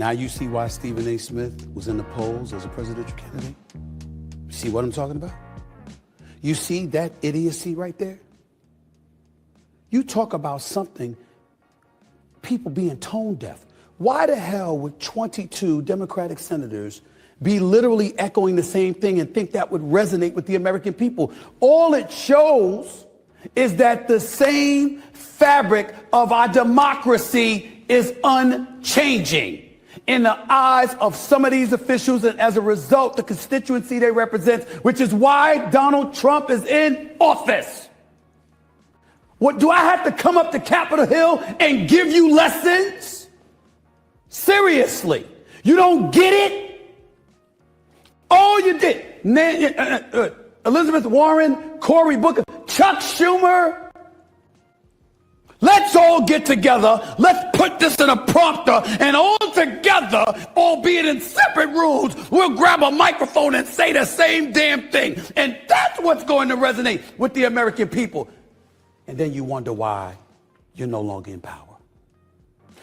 Now you see why Stephen A. Smith was in the polls as a presidential candidate? You see what I'm talking about? You see that idiocy right there? You talk about something, people being tone deaf. Why the hell would 22 Democratic senators be literally echoing the same thing and think that would resonate with the American people? All it shows is that the same fabric of our democracy is unchanging in the eyes of some of these officials, and as a result, the constituency they represent, which is why Donald Trump is in office. What, do I have to come up to Capitol Hill and give you lessons? Seriously, you don't get it? All you did, Elizabeth Warren, Cory Booker, Chuck Schumer. Let's all get together. Let's put this in a prompter, and all together, albeit in separate rooms, we'll grab a microphone and say the same damn thing. And that's what's going to resonate with the American people. And then you wonder why you're no longer in power.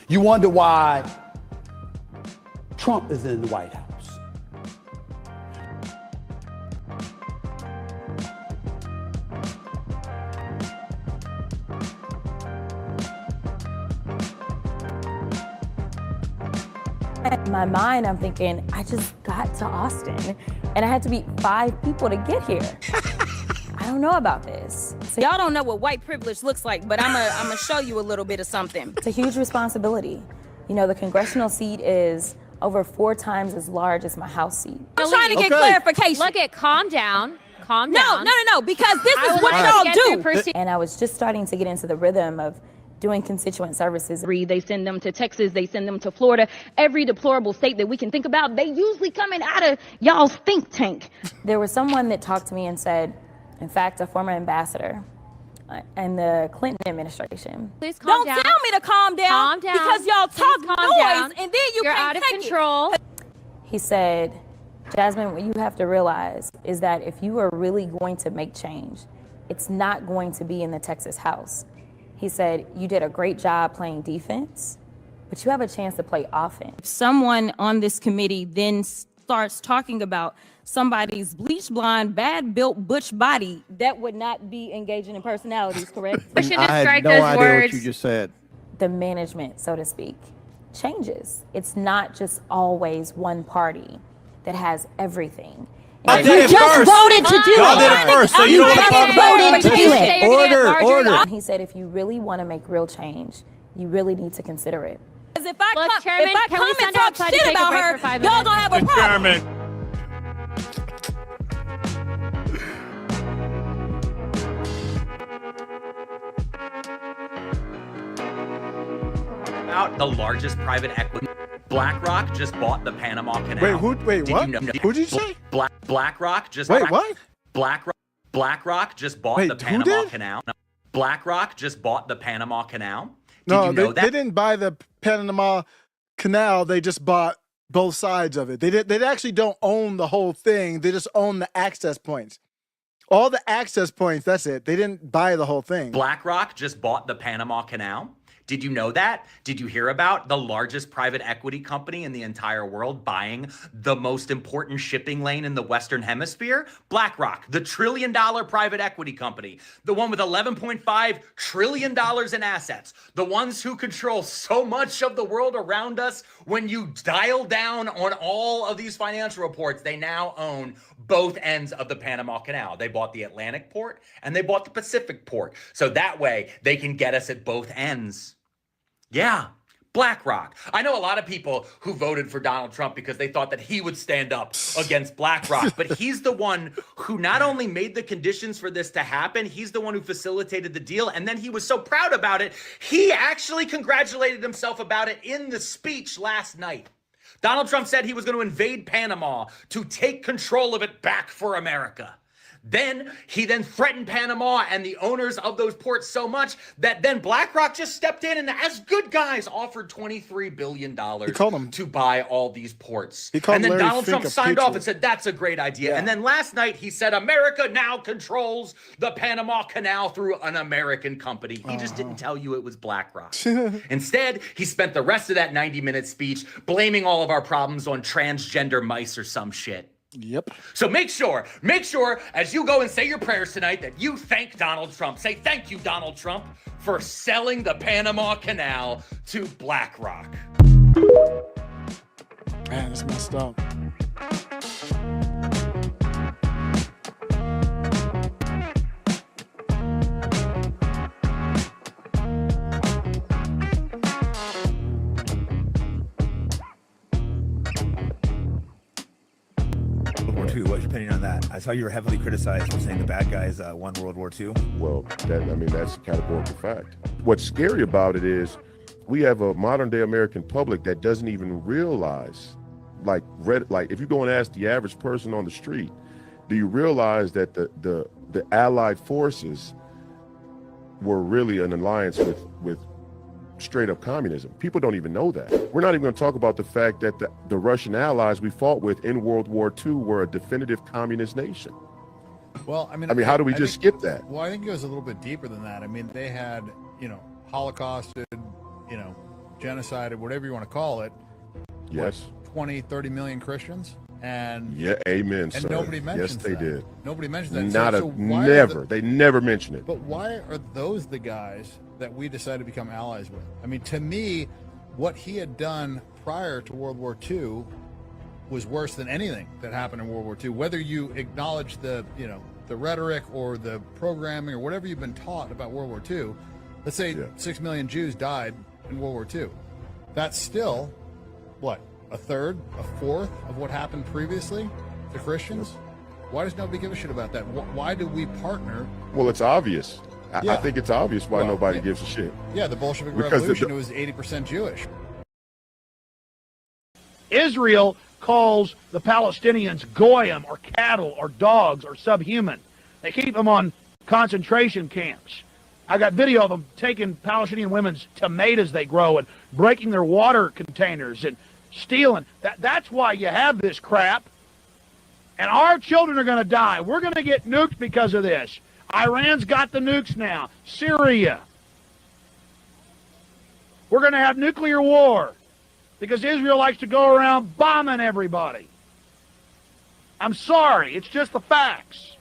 You wonder why Trump is in the White House. In my mind, I'm thinking, I just got to Austin and I had to meet 5 people to get here. I don't know about this. So y'all don't know what white privilege looks like, but I'm gonna show you a little bit of something. It's a huge responsibility. You know, the congressional seat is over 4 times as large as my House seat. I'm trying to get clarification. Look at, calm down, calm down. No, because this is what y'all do. And I was just starting to get into the rhythm of doing constituent services. They send them to Texas, they send them to Florida. Every deplorable state that we can think about, they usually coming out of y'all's think tank. There was someone that talked to me and said, in fact, a former ambassador in the Clinton administration. Please calm down. Don't tell me to calm down. Calm down. Because y'all talk noise and then You're can't out of take control. He said, Jasmine, what you have to realize is that if you are really going to make change, it's not going to be in the Texas House. He said, you did a great job playing defense, but you have a chance to play offense. If someone on this committee then starts talking about somebody's bleach blonde, bad built butch body, that would not be engaging in personalities, correct? We should just I strike had no those idea words. what you just said. The management, so to speak, changes. It's not just always one party that has everything. I And did it just first. voted to do Y'all did it it. first, so you don't just talk voted to do it. Order. And he said, if you really want to make real change, you really need to consider it. Because if I Look, come, Chairman, if I can we come and send talk outside to shit take a about break her, for 5 y'all minutes? gonna have a problem. Out the largest private equity. BlackRock just bought the Panama Canal. Wait, Did what? you know- Who did you say? BlackRock just Wait, what? BlackRock just bought Wait, the who Panama did? Canal. BlackRock just bought the Panama Canal. Did No, you know they that? didn't buy the Panama Canal. They just bought both sides of it. They actually don't own the whole thing. They just own the access points. All the access points, that's it. They didn't buy the whole thing. BlackRock just bought the Panama Canal. Did you know that? Did you hear about the largest private equity company in the entire world buying the most important shipping lane in the Western Hemisphere? BlackRock, the $1 trillion private equity company, the one with $11.5 trillion in assets, the ones who control so much of the world around us. When you dial down on all of these financial reports, they now own both ends of the Panama Canal. They bought the Atlantic port and they bought the Pacific port. So that way they can get us at both ends. Yeah, BlackRock. I know a lot of people who voted for Donald Trump because they thought that he would stand up against BlackRock, but he's the one who not only made the conditions for this to happen, he's the one who facilitated the deal, and then he was so proud about it, he actually congratulated himself about it in the speech last night. Donald Trump said he was going to invade Panama to take control of it back for America. Then he then threatened Panama and the owners of those ports so much that then BlackRock just stepped in and, as good guys, offered $23 billion to buy all these ports. And then Donald Trump signed off and said, that's a great idea. And then last night he said, America now controls the Panama Canal through an American company. He just didn't tell you it was BlackRock. Instead, he spent the rest of that 90-minute speech blaming all of our problems on transgender mice or some shit. Yep. So make sure as you go and say your prayers tonight that you thank Donald Trump. Say thank you, Donald Trump, for selling the Panama Canal to BlackRock. Man, it's messed up. What's your opinion on that? I saw you were heavily criticized for saying the bad guys won World War II. Well, that's a categorical fact. What's scary about it is we have a modern day American public that doesn't even realize, like if you go and ask the average person on the street, do you realize that the Allied forces were really an alliance with straight up communism? People don't even know that. We're not even going to talk about the fact that the Russian allies we fought with in World War II were a definitive communist nation. Well, I mean, how do we just skip that? Well, I think it goes a little bit deeper than that. I mean, they had, Holocausted, genocided, whatever you want to call it. Yes. 20, 30 million Christians. And yeah, amen, and sir. nobody mentions that. Yes, they did. Nobody mentions Not that. never. They never mention it. But why are those the guys that we decided to become allies with? I mean, to me, what he had done prior to World War II was worse than anything that happened in World War II. Whether you acknowledge the rhetoric or the programming or whatever you've been taught about World War II, let's say 6 million Jews died in World War II. That's still, what, a third, a fourth of what happened previously to Christians? Why does nobody give a shit about that? Why do we partner? Well, it's obvious. I think it's obvious why nobody gives a shit. Yeah, the Bolshevik Revolution, it was 80% Jewish. Israel calls the Palestinians goyim or cattle or dogs or subhuman. They keep them on concentration camps. I got video of them taking Palestinian women's tomatoes they grow and breaking their water containers and stealing. That's why you have this crap. And our children are going to die. We're going to get nuked because of this. Iran's got the nukes now. Syria. We're going to have nuclear war because Israel likes to go around bombing everybody. I'm sorry. It's just the facts.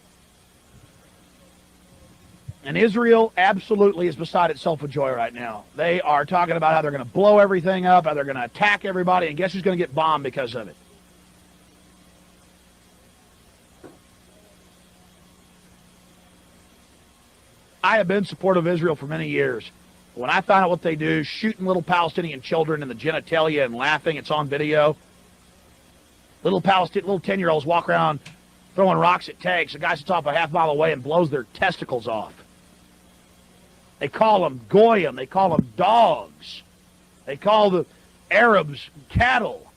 And Israel absolutely is beside itself with joy right now. They are talking about how they're going to blow everything up, how they're going to attack everybody, and guess who's going to get bombed because of it? I have been supportive of Israel for many years. When I found out what they do, shooting little Palestinian children in the genitalia and laughing, it's on video. Little 10-year-olds walk around throwing rocks at tanks. A guy sits off a half mile away and blows their testicles off. They call them goyim. They call them dogs. They call the Arabs cattle.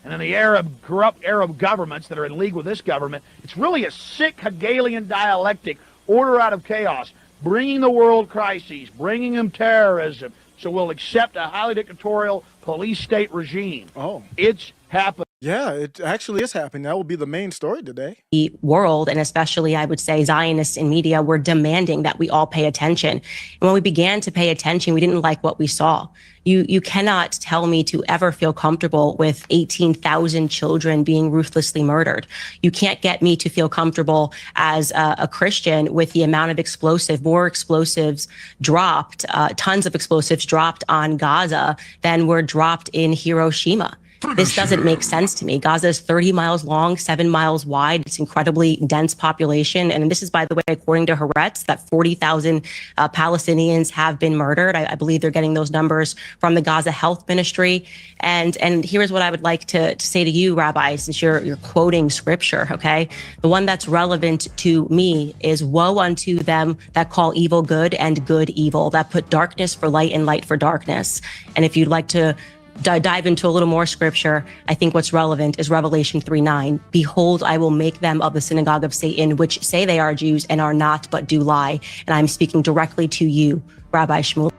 And then the corrupt Arab governments that are in league with this government, it's really a sick Hegelian dialectic, order out of chaos, bringing the world crises, bringing them terrorism, so we'll accept a highly dictatorial police state regime. Oh. It's happening. Yeah, it actually is happening. That will be the main story today. The world, and especially I would say Zionists in media, were demanding that we all pay attention. And when we began to pay attention, we didn't like what we saw. You cannot tell me to ever feel comfortable with 18,000 children being ruthlessly murdered. You can't get me to feel comfortable as a Christian with the amount of more explosives dropped, tons of explosives dropped on Gaza than were dropped in Hiroshima. This doesn't make sense to me. Gaza is 30 miles long, 7 miles wide. It's incredibly dense population. And this is, by the way, according to Haaretz, that 40,000 Palestinians have been murdered. I believe they're getting those numbers from the Gaza Health Ministry. And here's what I would like to say to you, Rabbi, since you're quoting scripture, okay? The one that's relevant to me is woe unto them that call evil good and good evil, that put darkness for light and light for darkness. And if you'd like to dive into a little more scripture, I think what's relevant is Revelation 3:9. Behold, I will make them of the synagogue of Satan, which say they are Jews and are not, but do lie. And I'm speaking directly to you, Rabbi Shmuel.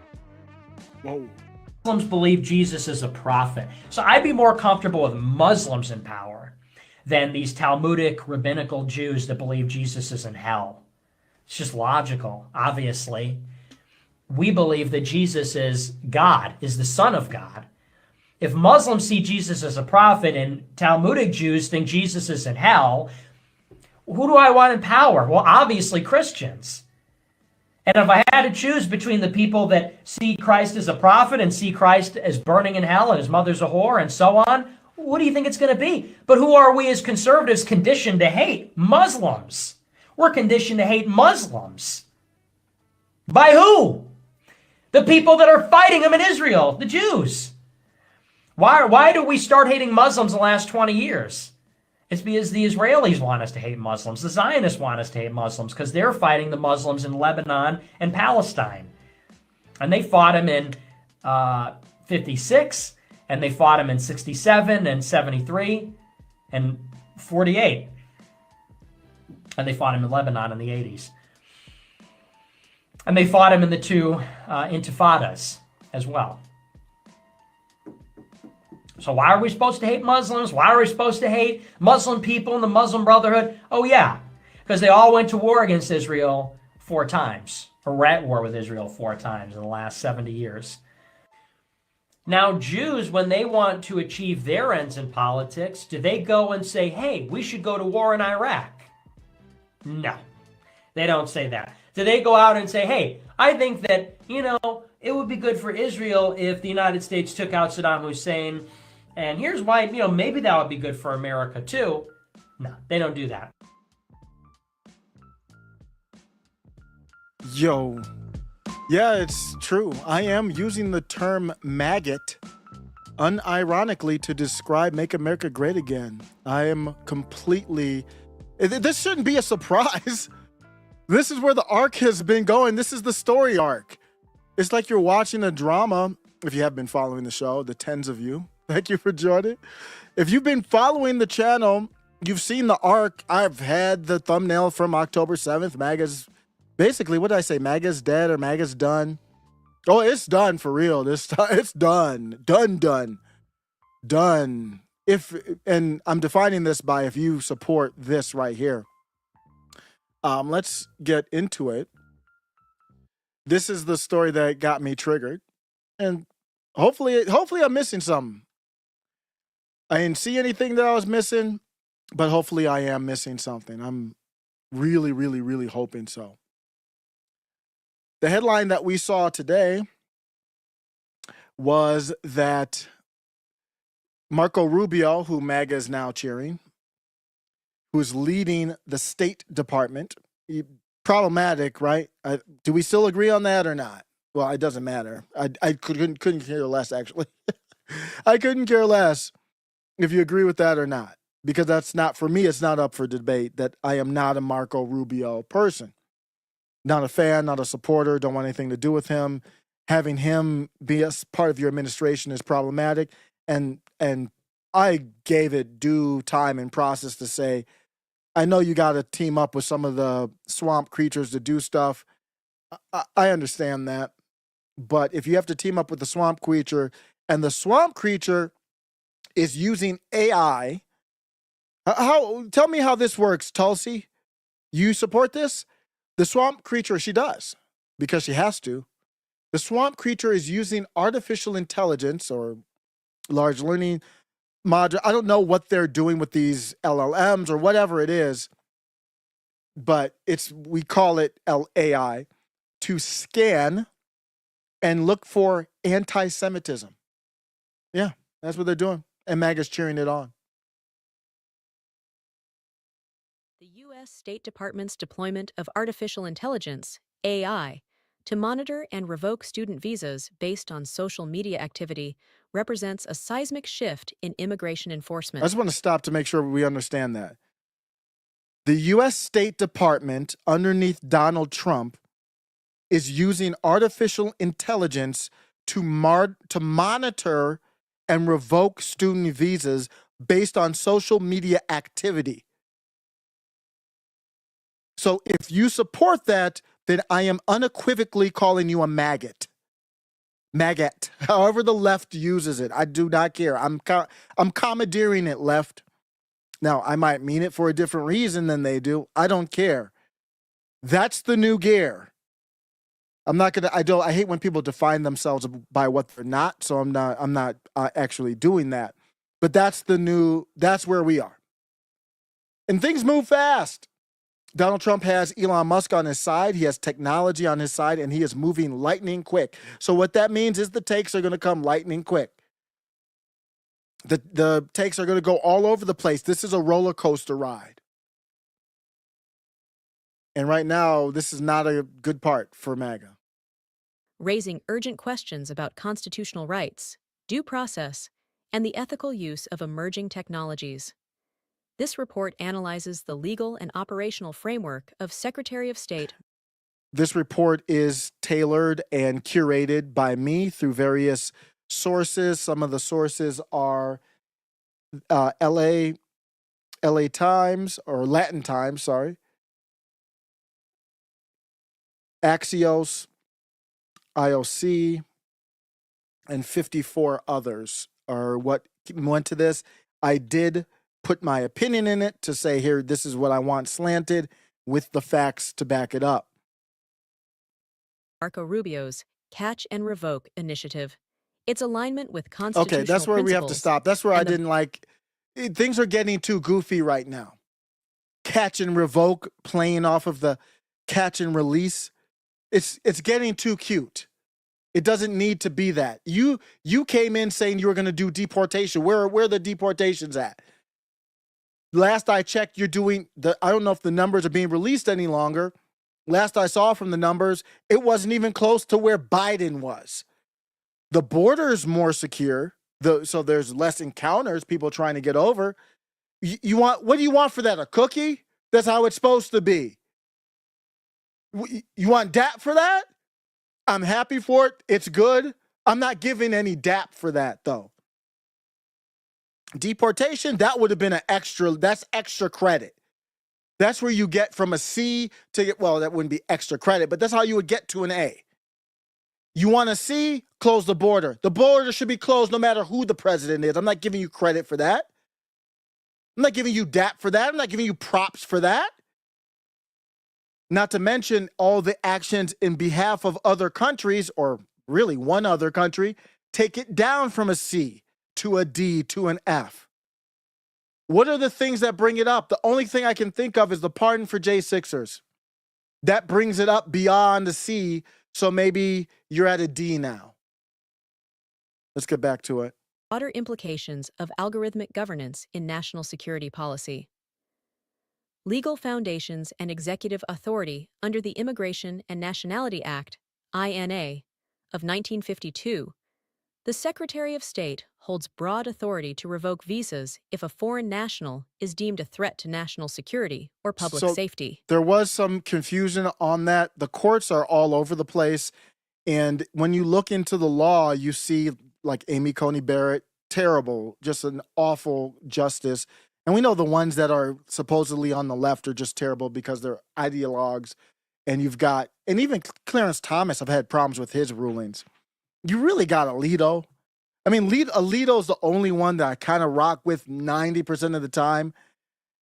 Whoa. Muslims believe Jesus is a prophet. So I'd be more comfortable with Muslims in power than these Talmudic rabbinical Jews that believe Jesus is in hell. It's just logical, obviously. We believe that Jesus is God, is the Son of God. If Muslims see Jesus as a prophet and Talmudic Jews think Jesus is in hell, who do I want in power? Well, obviously Christians. And if I had to choose between the people that see Christ as a prophet and see Christ as burning in hell and his mother's a whore and so on, what do you think it's going to be? But who are we as conservatives conditioned to hate? Muslims. We're conditioned to hate Muslims. By who? The people that are fighting them in Israel, the Jews. Why do we start hating Muslims in the last 20 years? It's because the Israelis want us to hate Muslims. The Zionists want us to hate Muslims because they're fighting the Muslims in Lebanon and Palestine. And they fought them in 56, and they fought them in 67 and 73 and 48. And they fought him in Lebanon in the 80s. And they fought him in the two intifadas as well. So why are we supposed to hate Muslims? Why are we supposed to hate Muslim people and the Muslim Brotherhood? Oh, yeah, because they all went to war against Israel 4 times, or were at war with Israel 4 times in the last 70 years. Now, Jews, when they want to achieve their ends in politics, do they go and say, hey, we should go to war in Iraq? No, they don't say that. Do they go out and say, hey, I think that, it would be good for Israel if the United States took out Saddam Hussein, and here's why, maybe that would be good for America too. No, they don't do that. Yo. Yeah, it's true. I am using the term maggot unironically to describe Make America Great Again. I am completely... This shouldn't be a surprise. This is where the arc has been going. This is the story arc. It's like you're watching a drama. If you have been following the show, the tens of you, thank you for joining. If you've been following the channel, you've seen the arc. I've had the thumbnail from October 7th. MAGA's, basically, what did I say? MAGA's dead or MAGA's done? Oh, it's done for real. It's done. Done. And I'm defining this by if you support this right here. Let's get into it. This is the story that got me triggered, and hopefully I'm missing something. I didn't see anything that I was missing, but hopefully I am missing something. I'm really, really, really hoping so. The headline that we saw today was that Marco Rubio, who MAGA is now cheering, who's leading the State Department, problematic, right? Do we still agree on that or not? Well, it doesn't matter. I couldn't care less, actually. I couldn't care less if you agree with that or not, because that's not, for me, it's not up for debate that I am not a Marco Rubio person. Not a fan, not a supporter, don't want anything to do with him. Having him be a part of your administration is problematic. And I gave it due time and process to say, I know you got to team up with some of the swamp creatures to do stuff. I understand that. But if you have to team up with the swamp creature, and the swamp creature is using AI, tell me how this works, Tulsi. You support this? The swamp creature, she does, because she has to. The swamp creature is using artificial intelligence or large learning module. I don't know what they're doing with these LLMs or whatever it is, but we call it AI, to scan and look for anti-Semitism. Yeah, that's what they're doing. And MAGA's cheering it on. The U.S. State Department's deployment of artificial intelligence, AI, to monitor and revoke student visas based on social media activity represents a seismic shift in immigration enforcement. I just want to stop to make sure we understand that. The U.S. State Department, underneath Donald Trump, is using artificial intelligence to monitor and revoke student visas based on social media activity. So if you support that, then I am unequivocally calling you a maggot. MAGAt, however the left uses it. I do not care. I'm commandeering it, left. Now, I might mean it for a different reason than they do. I don't care. That's the new gear. I hate when people define themselves by what they're not, so I'm not actually doing that. But that's where we are. And things move fast. Donald Trump has Elon Musk on his side. He has technology on his side, and he is moving lightning quick. So what that means is the takes are going to come lightning quick. The takes are going to go all over the place. This is a roller coaster ride. And right now, this is not a good part for MAGA. Raising urgent questions about constitutional rights, due process, and the ethical use of emerging technologies. This report analyzes the legal and operational framework of Secretary of State. This report is tailored and curated by me through various sources. Some of the sources are LA Times, or Latin Times, sorry. Axios, IOC, and 54 others are what went to this. I did put my opinion in it to say, here, this is what I want slanted with the facts to back it up. Marco Rubio's Catch and Revoke initiative. Its alignment with constitutional Okay, that's where we have to principles stop. That's where I and the- didn't like. Things are getting too goofy right now. Catch and revoke, playing off of the catch and release. It's getting too cute. It doesn't need to be that. You came in saying you were going to do deportation. Where are the deportations at? Last I checked, you're doing I don't know if the numbers are being released any longer. Last I saw from the numbers, it wasn't even close to where Biden was. The border is more secure, so there's less encounters, people trying to get over. What do you want for that? A cookie? That's how it's supposed to be. You want DAP for that? I'm happy for it. It's good. I'm not giving any DAP for that, though. Deportation, that would have been that's extra credit. That's where you get from a C to get, well, that wouldn't be extra credit, but that's how you would get to an A. You want a C? Close the border. The border should be closed no matter who the president is. I'm not giving you credit for that. I'm not giving you DAP for that. I'm not giving you props for that. Not to mention all the actions in behalf of other countries, or really one other country, take it down from a C to a D to an F. What are the things that bring it up? The only thing I can think of is the pardon for J6ers. That brings it up beyond a C, so maybe you're at a D now. Let's get back to it. Broader implications of algorithmic governance in national security policy. Legal foundations and executive authority under the Immigration and Nationality Act, INA, of 1952, the Secretary of State holds broad authority to revoke visas if a foreign national is deemed a threat to national security or public safety. There was some confusion on that. The courts are all over the place. And when you look into the law, you see like Amy Coney Barrett, terrible, just an awful justice. And we know the ones that are supposedly on the left are just terrible because they're ideologues. And and even Clarence Thomas, I've had problems with his rulings. You really got Alito. I mean, Alito's the only one that I kind of rock with 90% of the time.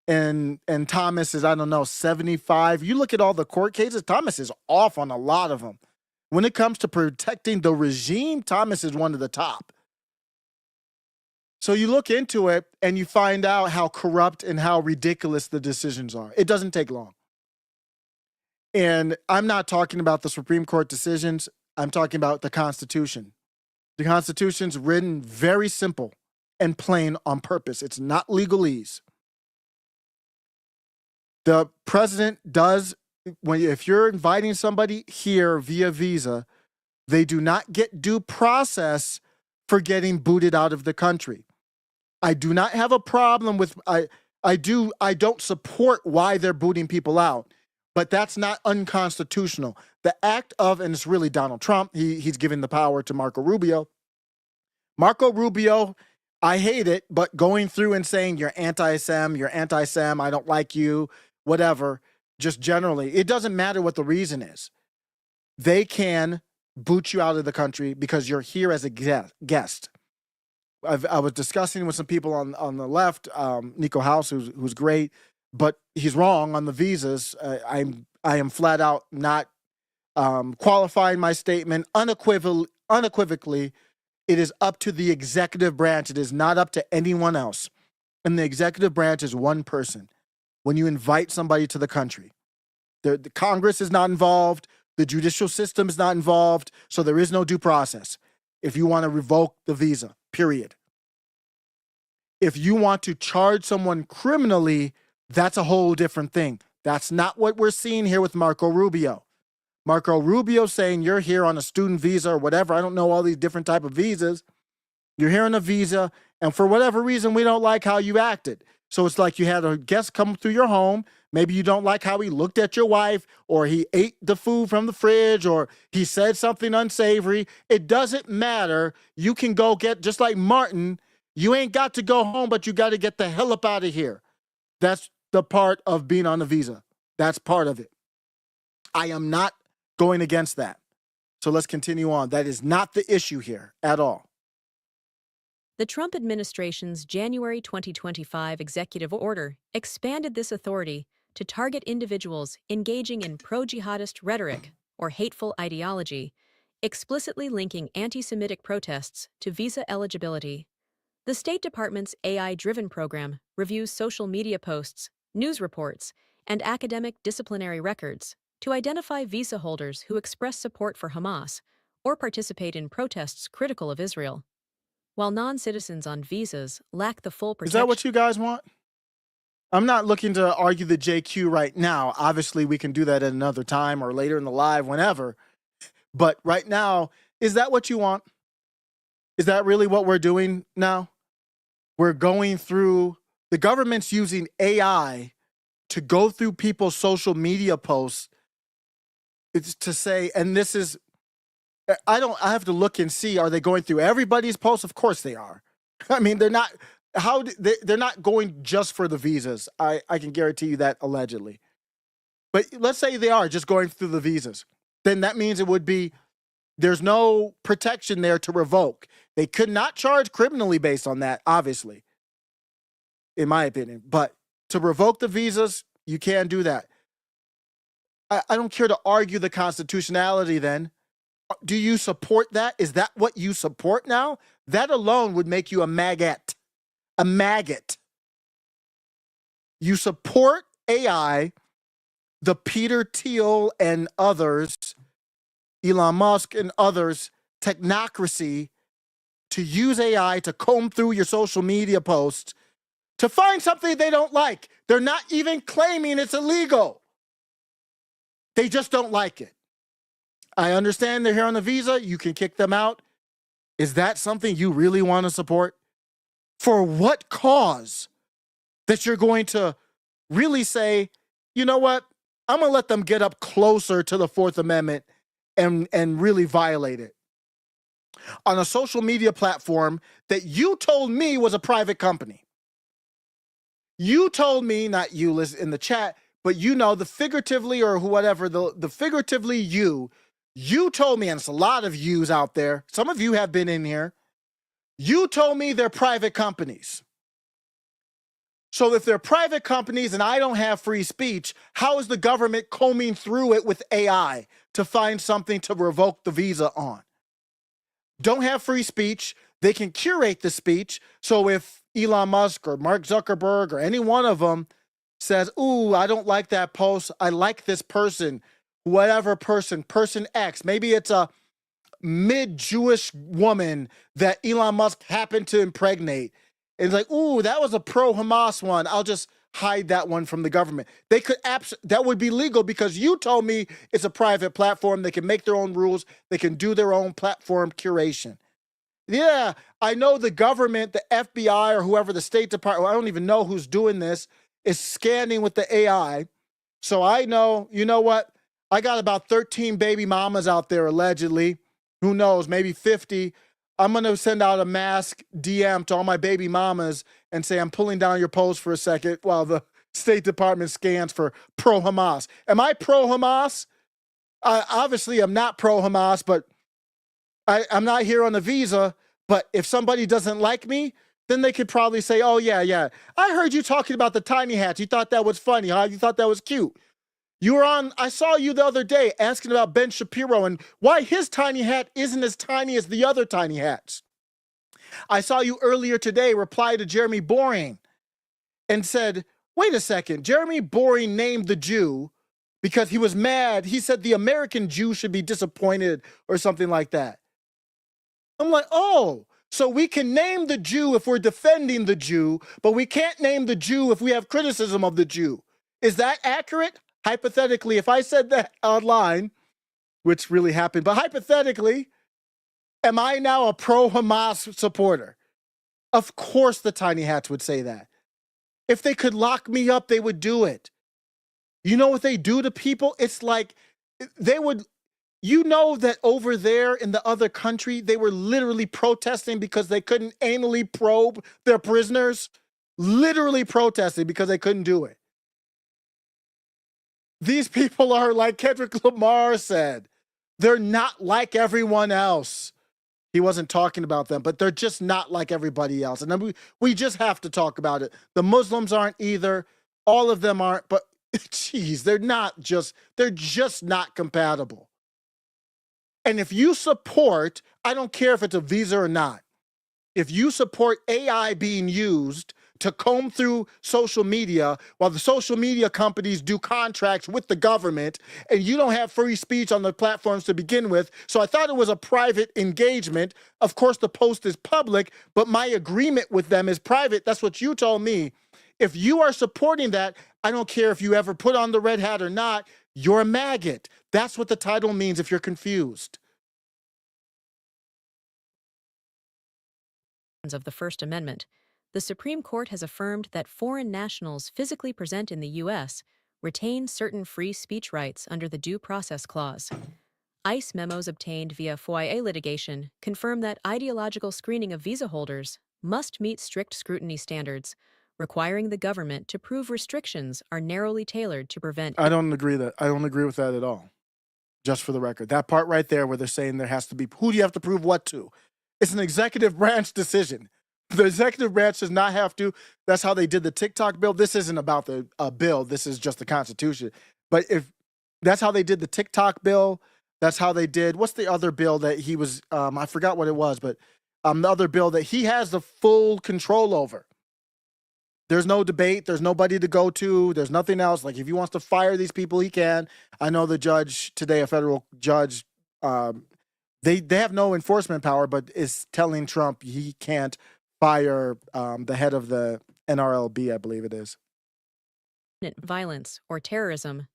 And Thomas is, I don't know, 75. You look at all the court cases, Thomas is off on a lot of them. When it comes to protecting the regime, Thomas is one of the top. So you look into it and you find out how corrupt and how ridiculous the decisions are. It doesn't take long. And I'm not talking about the Supreme Court decisions. I'm talking about the Constitution. The Constitution's written very simple and plain on purpose. It's not legalese. The president does, if you're inviting somebody here via visa, they do not get due process for getting booted out of the country. I do not have a problem with, I don't support why they're booting people out, but that's not unconstitutional. The act of, and it's really Donald Trump, he's giving the power to Marco Rubio, Marco Rubio, I hate it, but going through and saying you're anti-Sem, I don't like you, whatever, just generally, it doesn't matter what the reason is. They can boot you out of the country because you're here as a guest. I was discussing with some people on the left, Nico House, who's great, but he's wrong on the visas. I am flat out not qualifying my statement unequivocally. It is up to the executive branch. It is not up to anyone else. And the executive branch is one person. When you invite somebody to the country, the Congress is not involved. The judicial system is not involved. So there is no due process if you want to revoke the visa, period. If you want to charge someone criminally, that's a whole different thing. That's not what we're seeing here with Marco Rubio. Marco Rubio saying you're here on a student visa or whatever. I don't know all these different type of visas. You're here on a visa, and for whatever reason, we don't like how you acted. So it's like you had a guest come through your home. Maybe you don't like how he looked at your wife, or he ate the food from the fridge, or he said something unsavory. It doesn't matter. You can go get, just like Martin, you ain't got to go home, but you got to get the hell up out of here. That's the part of being on a visa. That's part of it. I am not going against that. So let's continue on. That is not the issue here at all. The Trump administration's January 2025 executive order expanded this authority to target individuals engaging in pro-jihadist rhetoric or hateful ideology, explicitly linking anti-Semitic protests to visa eligibility. The State Department's AI-driven program reviews social media posts, news reports, and academic disciplinary records to identify visa holders who express support for Hamas or participate in protests critical of Israel. While non-citizens on visas lack the full protection... Is that what you guys want? I'm not looking to argue the JQ right now. Obviously, we can do that at another time or later in the live, whenever. But right now, is that what you want? Is that really what we're doing now? We're going through... The government's using AI to go through people's social media posts. It's to say, and this is... I have to look and see, are they going through everybody's posts? Of course they are. I mean, they're not, they're not going just for the visas. I can guarantee you that, allegedly. But let's say they are just going through the visas. Then that means it would be, there's no protection there to revoke. They could not charge criminally based on that, obviously, in my opinion. But to revoke the visas, you can do that. I don't care to argue the constitutionality then. Do you support that? Is that what you support now? That alone would make you a MAGAt. A MAGAt. You support AI, the Peter Thiel and others, Elon Musk and others, technocracy, to use AI to comb through your social media posts to find something they don't like. They're not even claiming it's illegal. They just don't like it. I understand they're here on a visa. You can kick them out. Is that something you really want to support? For what cause? That you're going to really say, you know what? I'm going to let them get up closer to the Fourth Amendment and really violate it. On a social media platform that you told me was a private company. You told me, not you, Liz, in the chat, but you know, the figuratively or whatever, the figuratively you told me, and it's a lot of yous out there, some of you have been in here, you told me they're private companies. So if they're private companies and I don't have free speech, how is the government combing through it with AI to find something to revoke the visa on? Don't have free speech. They can curate the speech. So if Elon Musk or Mark Zuckerberg or any one of them says, ooh, I don't like that post, I like this person, whatever person X, maybe it's a mid-Jewish woman that Elon Musk happened to impregnate. And it's like, ooh, that was a pro-Hamas one. I'll just hide that one from the government. They could that would be legal because you told me it's a private platform. They can make their own rules. They can do their own platform curation. Yeah, I know the government, the FBI or whoever, the State Department, I don't even know who's doing this, is scanning with the AI. So I know, you know what? I got about 13 baby mamas out there, allegedly. Who knows, maybe 50. I'm going to send out a mass DM to all my baby mamas and say, I'm pulling down your post for a second while the State Department scans for pro-Hamas. Am I pro-Hamas? Obviously, I'm not pro-Hamas, but I'm not here on a visa. But if somebody doesn't like me, then they could probably say, oh, yeah. I heard you talking about the tiny hats. You thought that was funny, huh? You thought that was cute. You were on, I saw you the other day asking about Ben Shapiro and why his tiny hat isn't as tiny as the other tiny hats. I saw you earlier today reply to Jeremy Boring and said, wait a second, Jeremy Boring named the Jew because he was mad. He said the American Jew should be disappointed or something like that. I'm like, oh, so we can name the Jew if we're defending the Jew, but we can't name the Jew if we have criticism of the Jew. Is that accurate? Hypothetically, if I said that online, which really happened, but hypothetically, am I now a pro-Hamas supporter? Of course the tiny hats would say that. If they could lock me up, they would do it. You know what they do to people? It's like they would, you know that over there in the other country, they were literally protesting because they couldn't anally probe their prisoners. Literally protesting because they couldn't do it. These people are, like Kendrick Lamar said, they're not like everyone else. He wasn't talking about them, but they're just not like everybody else. And then we just have to talk about it. The Muslims aren't either. All of them aren't, but geez, they're just not compatible. And if you support, I don't care if it's a visa or not, if you support AI being used to comb through social media while the social media companies do contracts with the government and you don't have free speech on the platforms to begin with. So I thought it was a private engagement. Of course, the post is public, but my agreement with them is private. That's what you told me. If you are supporting that, I don't care if you ever put on the red hat or not, you're a maggot. That's what the title means if you're confused. Of the First Amendment, the Supreme Court has affirmed that foreign nationals physically present in the U.S. retain certain free speech rights under the Due Process Clause. ICE memos obtained via FOIA litigation confirm that ideological screening of visa holders must meet strict scrutiny standards, requiring the government to prove restrictions are narrowly tailored to prevent... I don't agree with that at all. Just for the record. That part right there where they're saying there has to be... Who do you have to prove what to? It's an executive branch decision. The executive branch does not have to. That's how they did the TikTok bill. This isn't about the bill. This is just the Constitution. But if that's how they did the TikTok bill, that's how they did. What's the other bill that he was? I forgot what it was, but the other bill that he has the full control over. There's no debate. There's nobody to go to. There's nothing else. Like if he wants to fire these people, he can. I know the judge today, a federal judge, they have no enforcement power, but is telling Trump he can't fire the head of the NRLB, I believe it is. Violence or terrorism.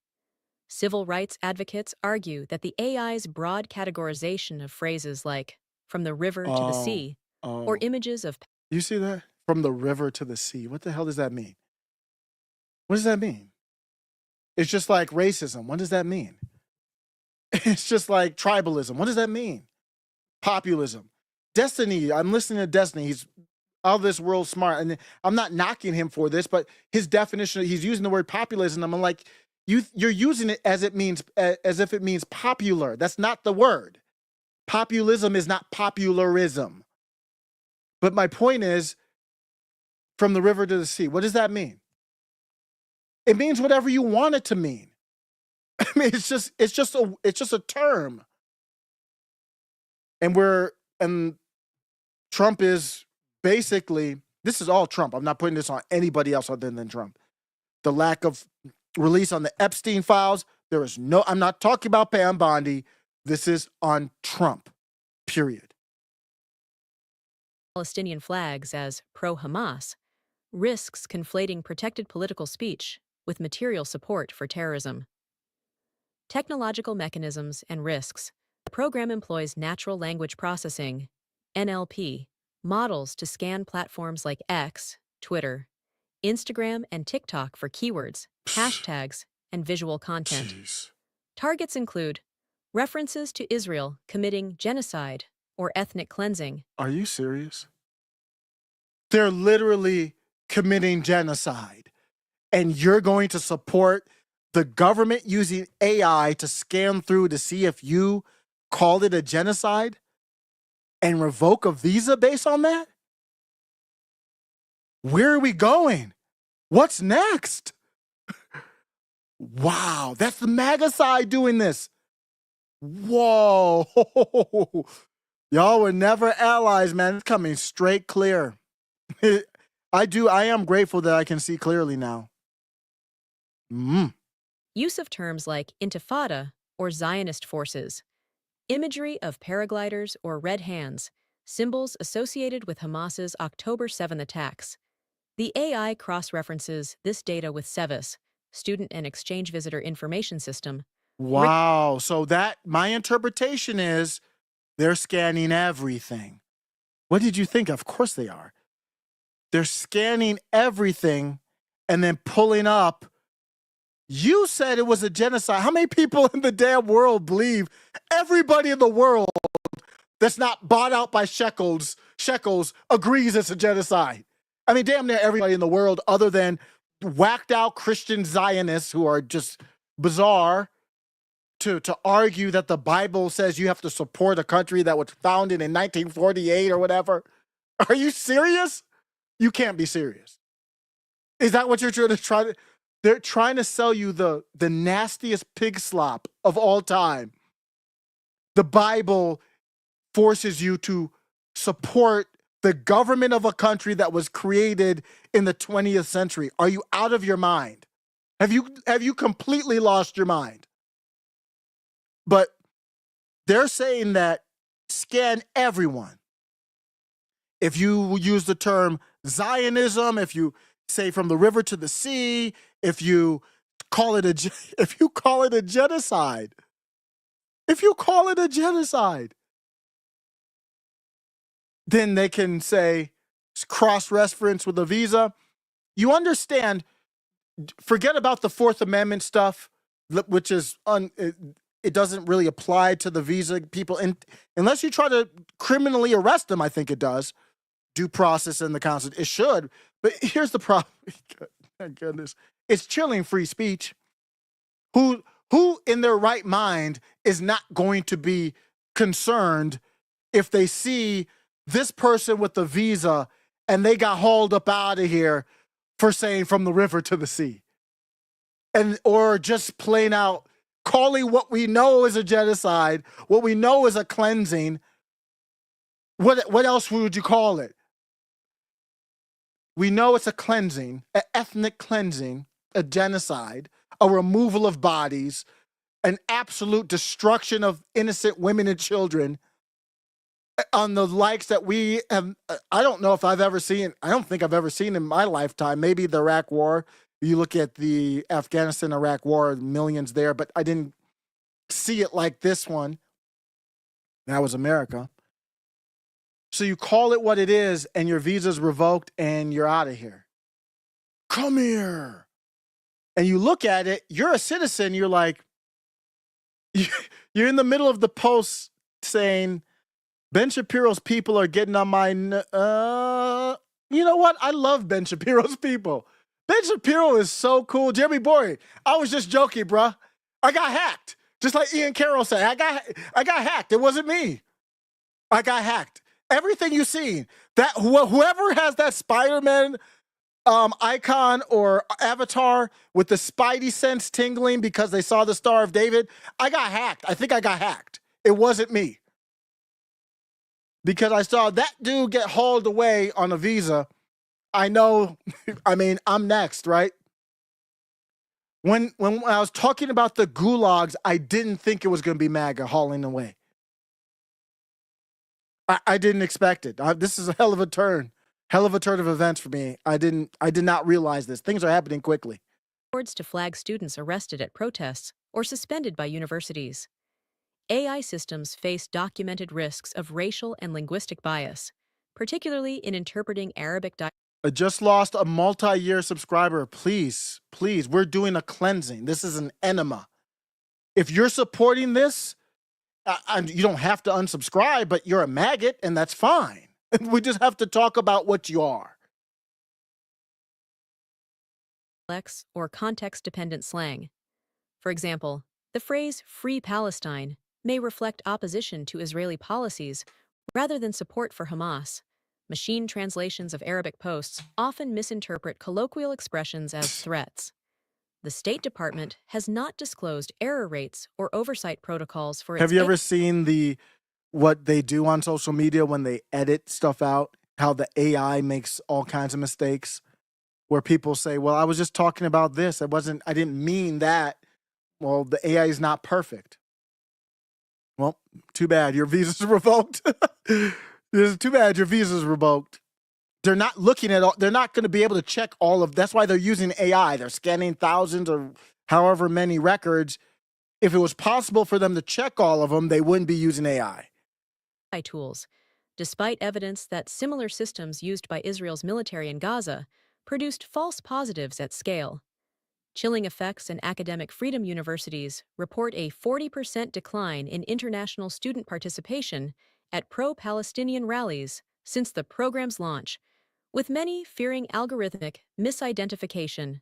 Civil rights advocates argue that the AI's broad categorization of phrases like from the river to the sea or images of... You see that? From the river to the sea. What the hell does that mean? What does that mean? It's just like racism. What does that mean? It's just like tribalism. What does that mean? Populism. Destiny. I'm listening to Destiny. He's out of this world smart. And I'm not knocking him for this, but his definition, he's using the word populism. I'm like, you're using it as if it means popular. That's not the word. Populism is not popularism. But my point is, from the river to the sea, what does that mean? It means whatever you want it to mean. I mean, it's just a term. And Trump is basically, this is all Trump. I'm not putting this on anybody else other than Trump. The lack of release on the Epstein files, I'm not talking about Pam Bondi. This is on Trump, period. Palestinian flags as pro-Hamas risks conflating protected political speech with material support for terrorism. Technological mechanisms and risks. The program employs natural language processing, NLP, models to scan platforms like X, Twitter, Instagram, and TikTok for keywords, hashtags, and visual content. Jeez. Targets include references to Israel committing genocide or ethnic cleansing. Are you serious? They're literally committing genocide. And you're going to support the government using AI to scan through to see if you called it a genocide and revoke a visa based on that? Where are we going? What's next? Wow, that's the MAGA side doing this. Whoa. Y'all were never allies, man. It's coming straight clear. I am grateful that I can see clearly now. Use of terms like intifada or Zionist forces, imagery of paragliders or red hands, symbols associated with Hamas's October 7 attacks. The AI cross-references this data with SEVIS, Student and Exchange Visitor Information System. Wow. So that, my interpretation is they're scanning everything. What did you think? Of course they are. They're scanning everything and then pulling up. You said it was a genocide. How many people in the damn world believe everybody in the world that's not bought out by shekels agrees it's a genocide? I mean, damn near everybody in the world other than whacked out Christian Zionists who are just bizarre to argue that the Bible says you have to support a country that was founded in 1948 or whatever. Are you serious? You can't be serious. Is that what you're trying to they're trying to sell you the nastiest pig slop of all time. The Bible forces you to support the government of a country that was created in the 20th century. Are you out of your mind? Have you completely lost your mind? But they're saying that scan everyone. If you use the term Zionism, if you say from the river to the sea, if you call it a genocide, then they can say cross-reference with a visa. You understand, forget about the Fourth Amendment stuff, which is it doesn't really apply to the visa people. And unless you try to criminally arrest them, I think it does. Due process in the Constitution, it should. But here's the problem. My goodness. It's chilling free speech. Who in their right mind is not going to be concerned if they see this person with the visa and they got hauled up out of here for saying from the river to the sea? Or just plain out calling what we know is a genocide, what we know is a cleansing. What else would you call it? We know it's a cleansing, an ethnic cleansing, a genocide, a removal of bodies, an absolute destruction of innocent women and children on the likes that we have. I don't know if I've ever seen, I don't think I've ever seen in my lifetime. Maybe the Iraq War. You look at the Afghanistan-Iraq War, millions there, but I didn't see it like this one. That was America. So you call it what it is, and your visa's revoked, and you're out of here. Come here. And you look at it, you're a citizen, you're like, you're in the middle of the post saying, Ben Shapiro's people are getting on my, you know what? I love Ben Shapiro's people. Ben Shapiro is so cool. Jeremy Bory, I was just joking, bruh. I got hacked. Just like Ian Carroll said, I got hacked. It wasn't me. I got hacked. Everything you see, that whoever has that Spider-Man icon or avatar with the Spidey sense tingling because they saw the Star of David, I got hacked. I think I got hacked. It wasn't me. Because I saw that dude get hauled away on a visa. I know, I mean, I'm next, right? When I was talking about the gulags, I didn't think it was going to be MAGA hauling away. I didn't expect it. This is a hell of a turn of events for me. I did not realize this. Things are happening quickly. Boards to flag students arrested at protests or suspended by universities. AI systems face documented risks of racial and linguistic bias, particularly in interpreting Arabic. I just lost a multi-year subscriber. Please, we're doing a cleansing. This is an enema. If you're supporting this, You don't have to unsubscribe, but you're a maggot, and that's fine. We just have to talk about what you are. Or context-dependent slang. For example, the phrase "Free Palestine" may reflect opposition to Israeli policies rather than support for Hamas. Machine translations of Arabic posts often misinterpret colloquial expressions as threats. The State Department has not disclosed error rates or oversight protocols for its... Have you ever seen what they do on social media when they edit stuff out? How the AI makes all kinds of mistakes? Where people say, well, I was just talking about this. I didn't mean that. Well, the AI is not perfect. Well, too bad your visa's revoked. It's too bad your visa's revoked. They're not looking at all, they're not going to be able to check all of, that's why they're using AI. They're scanning thousands or however many records. If it was possible for them to check all of them, they wouldn't be using AI. Tools, despite evidence that similar systems used by Israel's military in Gaza produced false positives at scale. Chilling Effects and Academic Freedom Universities report a 40% decline in international student participation at pro-Palestinian rallies since the program's launch, with many fearing algorithmic misidentification.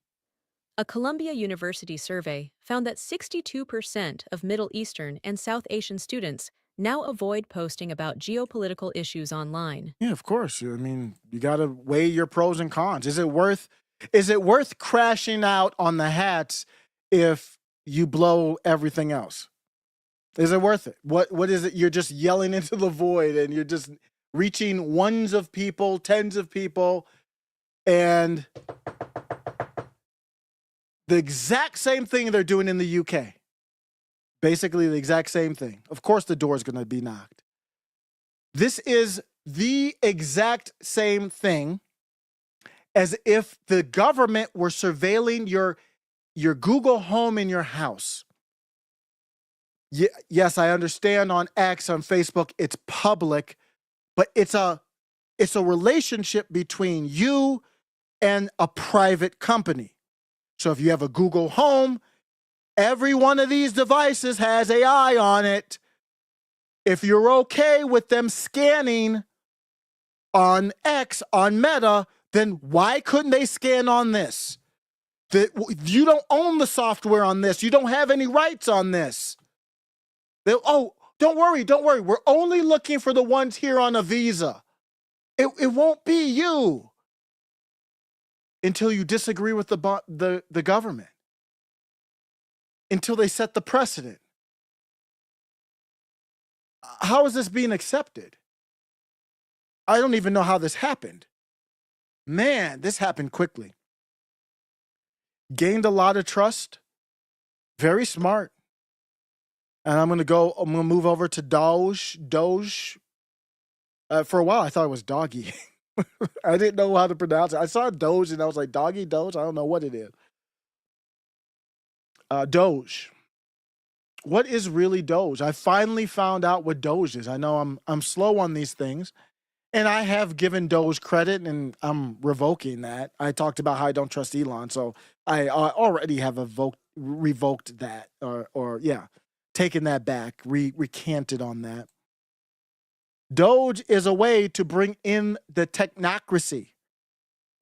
A Columbia University survey found that 62% of Middle Eastern and South Asian students now avoid posting about geopolitical issues online. Yeah, of course. I mean, you got to weigh your pros and cons. Is it worth crashing out on the hats if you blow everything else? Is it worth it? What is it? You're just yelling into the void and you're just reaching ones of people, tens of people, and the exact same thing they're doing in the UK. Basically the exact same thing. Of course the door is going to be knocked. This is the exact same thing as if the government were surveilling your Google Home in your house. Yes, I understand on X, on Facebook, it's public, but it's a relationship between you and a private company. So if you have a Google Home, every one of these devices has AI on it. If you're okay with them scanning on X, on Meta, then why couldn't they scan on this? You don't own the software on this. You don't have any rights on this. Oh, don't worry. We're only looking for the ones here on a visa. It won't be you until you disagree with the government. Until they set the precedent. How is this being accepted? I don't even know how this happened. Man, this happened quickly. Gained a lot of trust. Very smart. And I'm going to move over to Doge. For a while, I thought it was doggy. I didn't know how to pronounce it. I saw Doge and I was like, doggy, Doge? I don't know what it is. Doge. What is really Doge? I finally found out what Doge is. I know I'm slow on these things, and I have given Doge credit, and I'm revoking that. I talked about how I don't trust Elon, so I already have revoked that, or taken that back, recanted on that. Doge is a way to bring in the technocracy.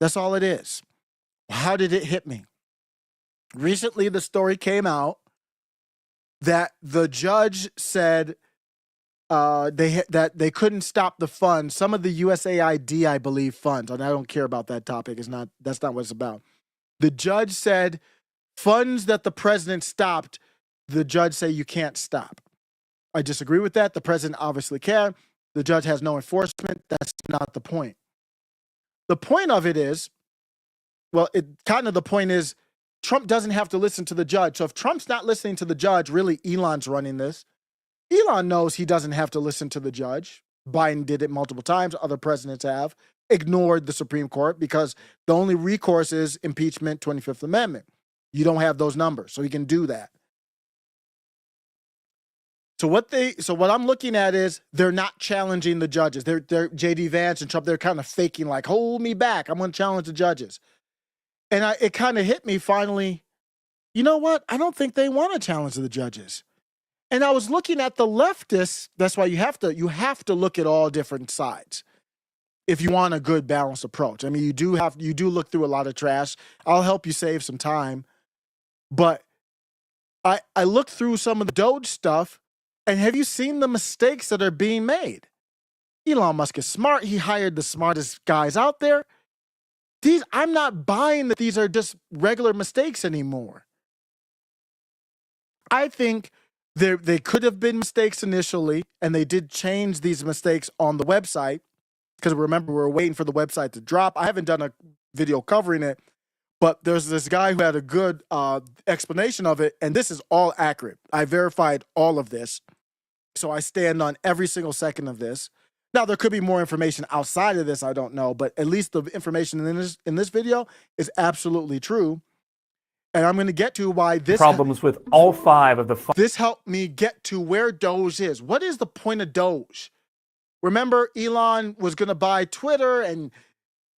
That's all it is. How did it hit me? Recently, the story came out that the judge said that they couldn't stop the funds. Some of the USAID, I believe, funds, and I don't care about that topic. That's not what it's about. The judge said funds that the president stopped, the judge say you can't stop. I disagree with that. The president obviously can. The judge has no enforcement. That's not the point. The point of it is, the point is, Trump doesn't have to listen to the judge. So if Trump's not listening to the judge, really Elon's running this. Elon knows he doesn't have to listen to the judge. Biden did it multiple times. Other presidents have ignored the Supreme Court because the only recourse is impeachment, 25th Amendment. You don't have those numbers, so he can do that. So what I'm looking at is they're not challenging the judges. They're JD Vance and Trump, they're kind of faking like, hold me back. I'm going to challenge the judges. And it kind of hit me finally, you know what? I don't think they want to challenge the judges. And I was looking at the leftists. That's why you have to look at all different sides if you want a good balanced approach. I mean, you do look through a lot of trash. I'll help you save some time. But I looked through some of the Doge stuff, and have you seen the mistakes that are being made? Elon Musk is smart. He hired the smartest guys out there. I'm not buying that these are just regular mistakes anymore. I think they could have been mistakes initially, and they did change these mistakes on the website, because remember, we were waiting for the website to drop. I haven't done a video covering it, but there's this guy who had a good explanation of it, and this is all accurate. I verified all of this, so I stand on every single second of this. Now, there could be more information outside of this, I don't know, but at least the information in this video is absolutely true. And I'm going to get to why this... Problems with all 5 of the... This helped me get to where Doge is. What is the point of Doge? Remember, Elon was going to buy Twitter, and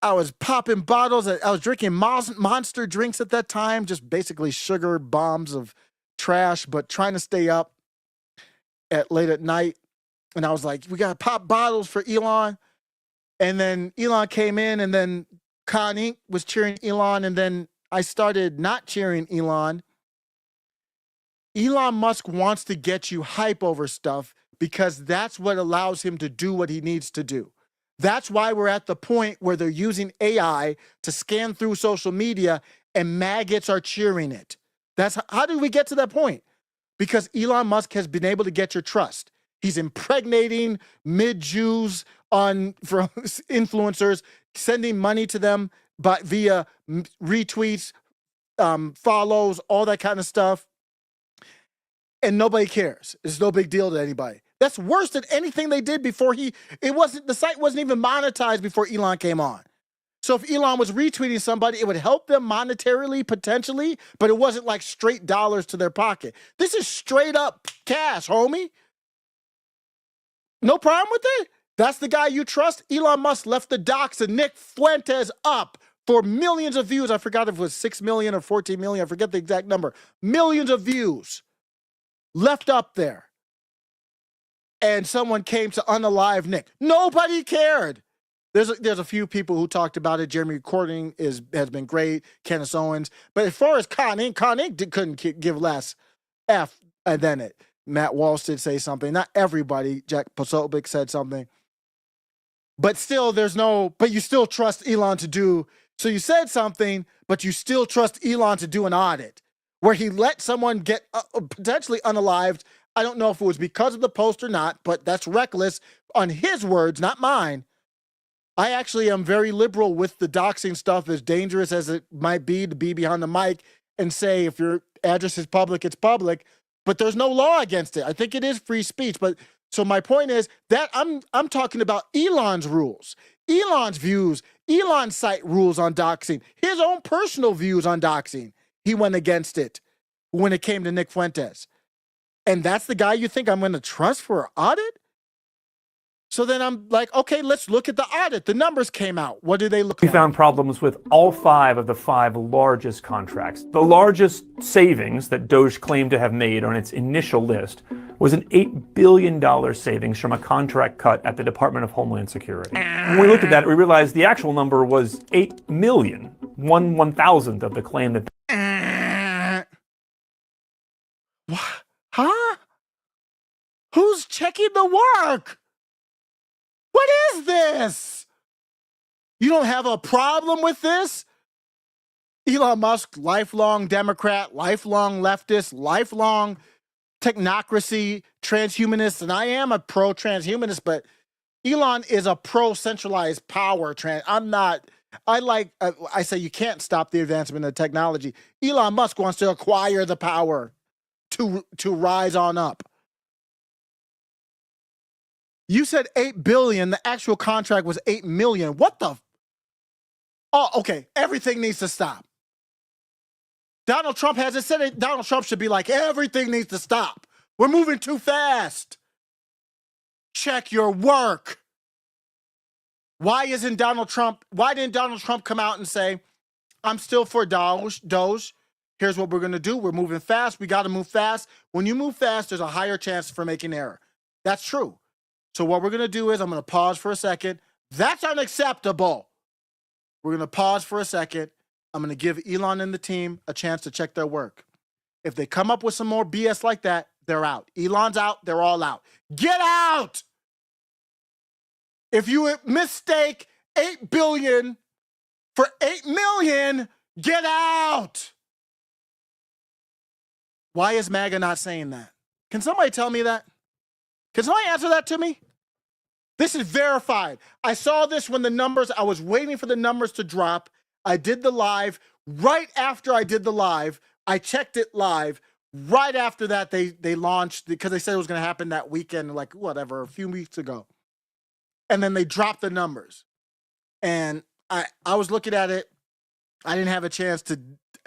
I was popping bottles. I was drinking monster drinks at that time, just basically sugar bombs of trash, but trying to stay up late at night. And I was like, we got to pop bottles for Elon. And then Elon came in, and then Con Inc. was cheering Elon, and then I started not cheering Elon. Elon Musk wants to get you hype over stuff because that's what allows him to do what he needs to do. That's why we're at the point where they're using AI to scan through social media and MAGAts are cheering it. How did we get to that point? Because Elon Musk has been able to get your trust. He's impregnating mid-Jews from influencers, sending money to them via retweets, follows, all that kind of stuff. And nobody cares. It's no big deal to anybody. That's worse than anything they did before the site wasn't even monetized before Elon came on. So if Elon was retweeting somebody, it would help them monetarily, potentially, but it wasn't like straight dollars to their pocket. This is straight up cash, homie. No problem with it? That's the guy you trust? Elon Musk left the docs and Nick Fuentes up for millions of views. I forgot if it was 6 million or 14 million. I forget the exact number. Millions of views left up there. And someone came to unalive Nick. Nobody cared. There's a few people who talked about it. Jeremy Corbyn has been great. Candace Owens. But as far as Con Inc. Couldn't give less F than it. Matt Walsh did say something. Not everybody. Jack Posobiec said something. But still, but you still trust Elon to do. So you said something, but you still trust Elon to do an audit where he let someone get potentially unalived. I don't know if it was because of the post or not, but that's reckless on his words, not mine. I actually am very liberal with the doxing stuff, as dangerous as it might be to be behind the mic and say if your address is public, it's public. But there's no law against it. I think it is free speech. But so my point is that I'm talking about Elon's rules, Elon's views, Elon's site rules on doxing, his own personal views on doxing. He went against it when it came to Nick Fuentes. And that's the guy you think I'm going to trust for an audit? So then I'm like, okay, let's look at the audit. The numbers came out. What do they look like? We found problems with all 5 of the 5 largest contracts. The largest savings that Doge claimed to have made on its initial list was an $8 billion savings from a contract cut at the Department of Homeland Security. When we looked at that, we realized the actual number was 8 million, 1/1000th of the claim that... What? Huh? Who's checking the work? What is this? You don't have a problem with this? Elon Musk, lifelong Democrat, lifelong leftist, lifelong technocracy, transhumanist, and I am a pro-transhumanist, but Elon is a pro-centralized power. I say you can't stop the advancement of technology. Elon Musk wants to acquire the power to rise on up. You said 8 billion. The actual contract was 8 million. What the? Oh, okay. Everything needs to stop. Donald Trump hasn't said it. Donald Trump should be like, everything needs to stop. We're moving too fast. Check your work. Why didn't Donald Trump come out and say, I'm still for Doge? Here's what we're going to do. We're moving fast. We got to move fast. When you move fast, there's a higher chance for making error. That's true. So what we're going to do is I'm going to pause for a second. That's unacceptable. We're going to pause for a second. I'm going to give Elon and the team a chance to check their work. If they come up with some more BS like that, they're out. Elon's out. They're all out. Get out! If you mistake 8 billion for 8 million, get out! Why is MAGA not saying that? Can somebody tell me that? Can somebody answer that to me? This is verified. I saw this when I was waiting for the numbers to drop. I did the live. Right after I did the live, I checked it live. Right after that, they launched, because they said it was going to happen that weekend, like whatever, a few weeks ago. And then they dropped the numbers. And I was looking at it. I didn't have a chance to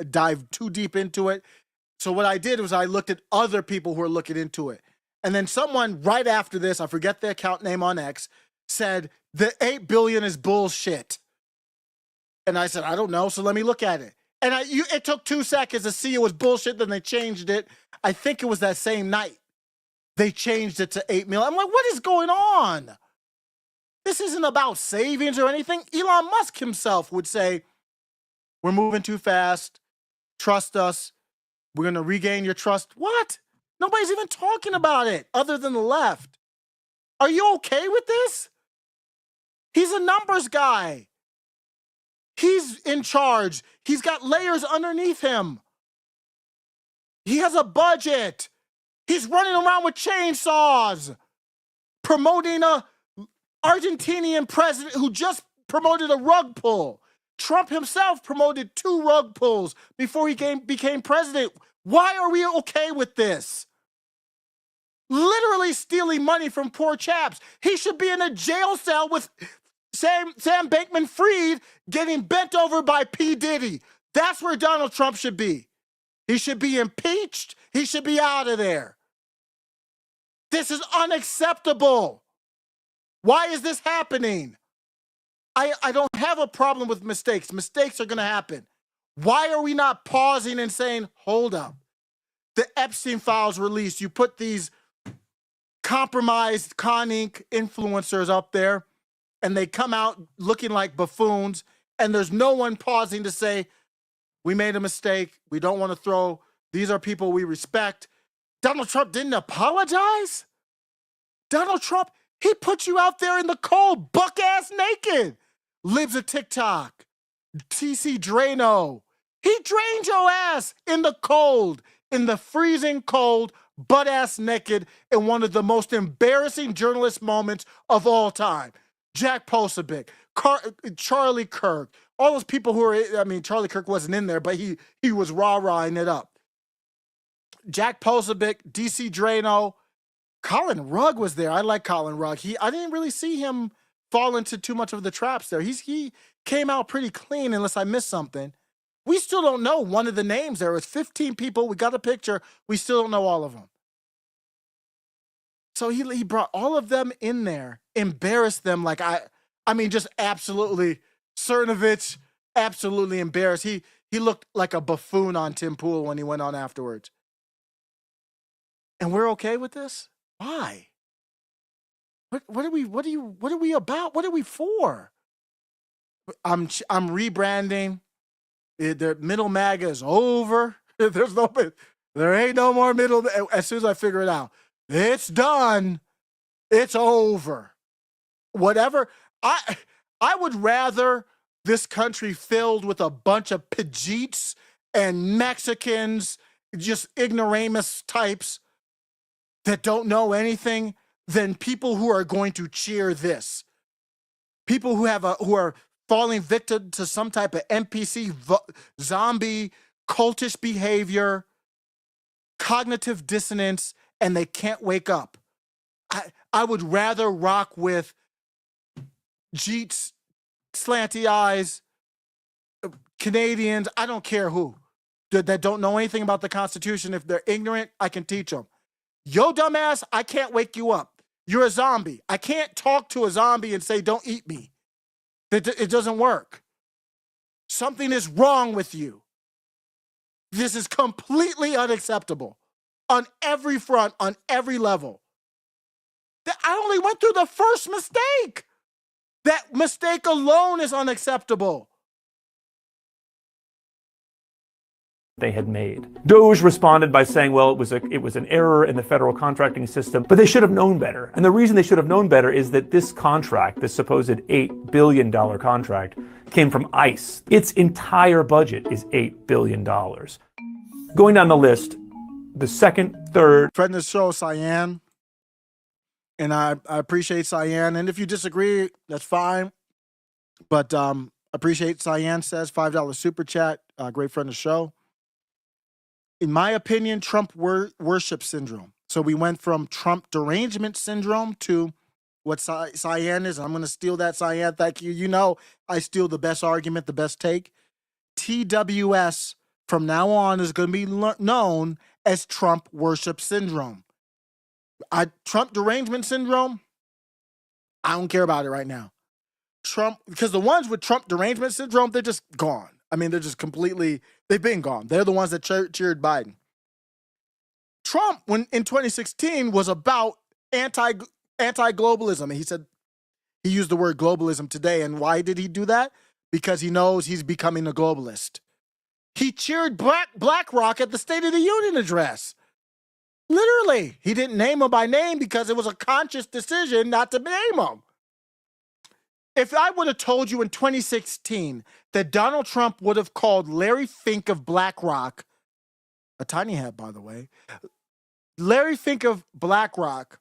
dive too deep into it. So what I did was I looked at other people who are looking into it. And then someone right after this, I forget the account name on X, said the 8 billion is bullshit. And I said, I don't know, so let me look at it. And it took 2 seconds to see it was bullshit, then they changed it. I think it was that same night. They changed it to 8 million. I'm like, what is going on? This isn't about savings or anything. Elon Musk himself would say, we're moving too fast. Trust us. We're going to regain your trust. What? Nobody's even talking about it other than the left. Are you okay with this? He's a numbers guy. He's in charge. He's got layers underneath him. He has a budget. He's running around with chainsaws, promoting a Argentinian president who just promoted a rug pull. Trump himself promoted 2 rug pulls before he became president. Why are we okay with this? Literally stealing money from poor chaps. He should be in a jail cell with Sam Bankman-Fried getting bent over by P. Diddy. That's where Donald Trump should be. He should be impeached. He should be out of there. This is unacceptable. Why is this happening? I don't have a problem with mistakes. Mistakes are going to happen. Why are we not pausing and saying, hold up? The Epstein files released. You put these compromised Con Inc. influencers up there, and they come out looking like buffoons, and there's no one pausing to say, we made a mistake. We don't want to throw. These are people we respect. Donald Trump didn't apologize? Donald Trump, he put you out there in the cold, buck-ass naked. Lives a TikTok. TC Drano. He drained your ass in the cold, in the freezing cold, butt-ass naked, in one of the most embarrassing journalist moments of all time. Jack Posobiec, Charlie Kirk, all those people who are, Charlie Kirk wasn't in there, but he was rah-rahing it up. Jack Posobiec, DC Drano, Colin Rugg was there. I like Colin Rugg. I didn't really see him fall into too much of the traps there. He came out pretty clean unless I missed something. We still don't know one of the names. There was 15 people. We got a picture. We still don't know all of them. So he brought all of them in there, embarrassed them like just absolutely, Cernovich, absolutely embarrassed. He looked like a buffoon on Tim Pool when he went on afterwards. And we're okay with this? Why? What are we about? What are we for? I'm rebranding. The middle MAGA is over. There ain't no more middle. As soon as I figure it out, it's done. It's over. Whatever. I would rather this country filled with a bunch of Pajeets and Mexicans, just ignoramus types that don't know anything, than people who are going to cheer this. People who are falling victim to some type of NPC zombie cultish behavior, cognitive dissonance, and they can't wake up. I would rather rock with Jeets, slanty eyes, Canadians, I don't care who, that don't know anything about the Constitution. If they're ignorant, I can teach them. Yo, dumbass, I can't wake you up. You're a zombie. I can't talk to a zombie and say, don't eat me. It doesn't work. Something is wrong with you. This is completely unacceptable on every front, on every level. I only went through the first mistake. That mistake alone is unacceptable. They had made. DOJ responded by saying, well, it was an error in the federal contracting system, but they should have known better. And the reason they should have known better is that this contract, this supposed $8 billion contract, came from ICE. Its entire budget is $8 billion. Going down the list, the second, third. Friend of the show, Cyan. And I appreciate Cyan. And if you disagree, that's fine. But appreciate Cyan says $5 super chat. Great friend of the show. In my opinion, Trump worship syndrome. So we went from Trump derangement syndrome to what Cyan is. I'm going to steal that, Cyan. Thank you. You know I steal the best argument, the best take. TWS from now on is going to be known as Trump worship syndrome. Trump derangement syndrome, I don't care about it right now. Trump, because the ones with Trump derangement syndrome, they're just gone. I mean, they're just completely, they've been gone. They're the ones that cheered Biden. Trump, when in 2016, was about anti-globalism. And he said, he used the word globalism today. And why did he do that? Because he knows he's becoming a globalist. He cheered BlackRock at the State of the Union address. Literally, he didn't name him by name because it was a conscious decision not to name him. If I would have told you in 2016 that Donald Trump would have called Larry Fink of BlackRock, a tiny hat, by the way, Larry Fink of BlackRock,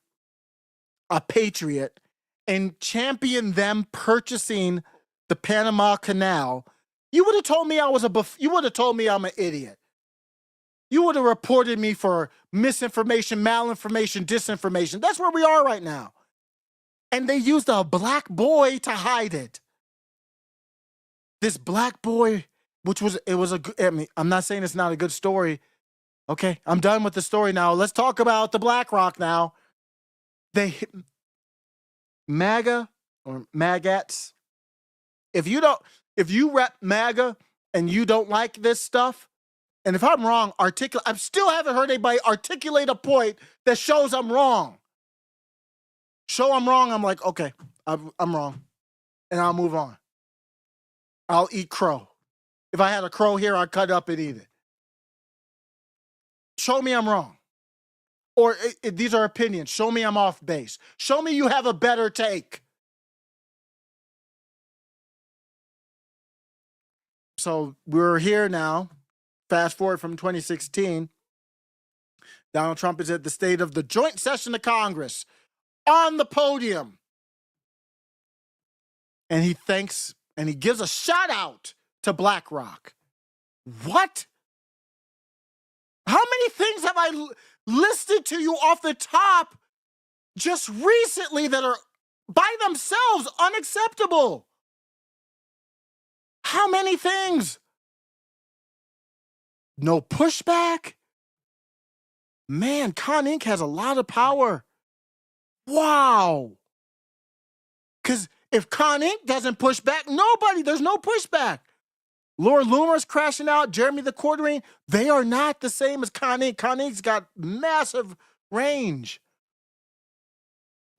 a patriot, and championed them purchasing the Panama Canal, you would have told me you would have told me I'm an idiot. You would have reported me for misinformation, malinformation, disinformation. That's where we are right now. And they used a black boy to hide it. This black boy, I'm not saying it's not a good story. Okay, I'm done with the story now. Let's talk about the BlackRock now. MAGA or MAGAts. If you rep MAGA and you don't like this stuff, and if I'm wrong, I still haven't heard anybody articulate a point that shows I'm wrong. Show I'm wrong, I'm like, okay, I'm wrong. And I'll move on. I'll eat crow. If I had a crow here, I'd cut it up and eat it. Show me I'm wrong. Or these are opinions. Show me I'm off base. Show me you have a better take. So we're here now. Fast forward from 2016. Donald Trump is at the state of the joint session of Congress on the podium. And he thanks and he gives a shout out to BlackRock. What? How many things have I listed to you off the top just recently that are by themselves unacceptable? How many things? No pushback? Man, Con Inc. has a lot of power. Wow. Because if Con Inc. doesn't push back, there's no pushback. Laura Loomer's crashing out, Jeremy the Quartering, they are not the same as Con Inc. Con Inc.'s got massive range.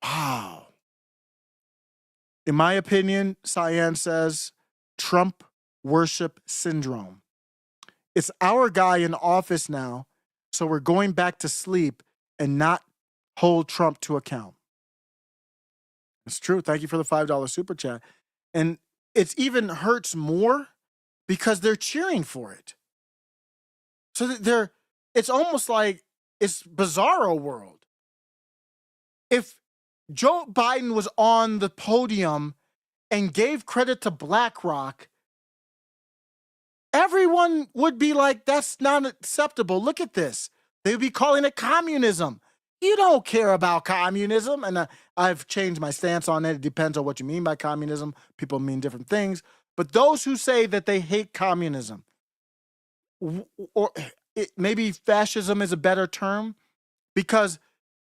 Wow. In my opinion, Cyan says, Trump worship syndrome. It's our guy in office now, so we're going back to sleep and not hold Trump to account. It's true. Thank you for the $5 super chat. And it even hurts more because they're cheering for it. So it's almost like it's bizarro world. If Joe Biden was on the podium and gave credit to BlackRock, everyone would be like, that's not acceptable. Look at this. They would be calling it communism. You don't care about communism. And I've changed my stance on it. It depends on what you mean by communism. People mean different things. But those who say that they hate communism, or maybe fascism is a better term, because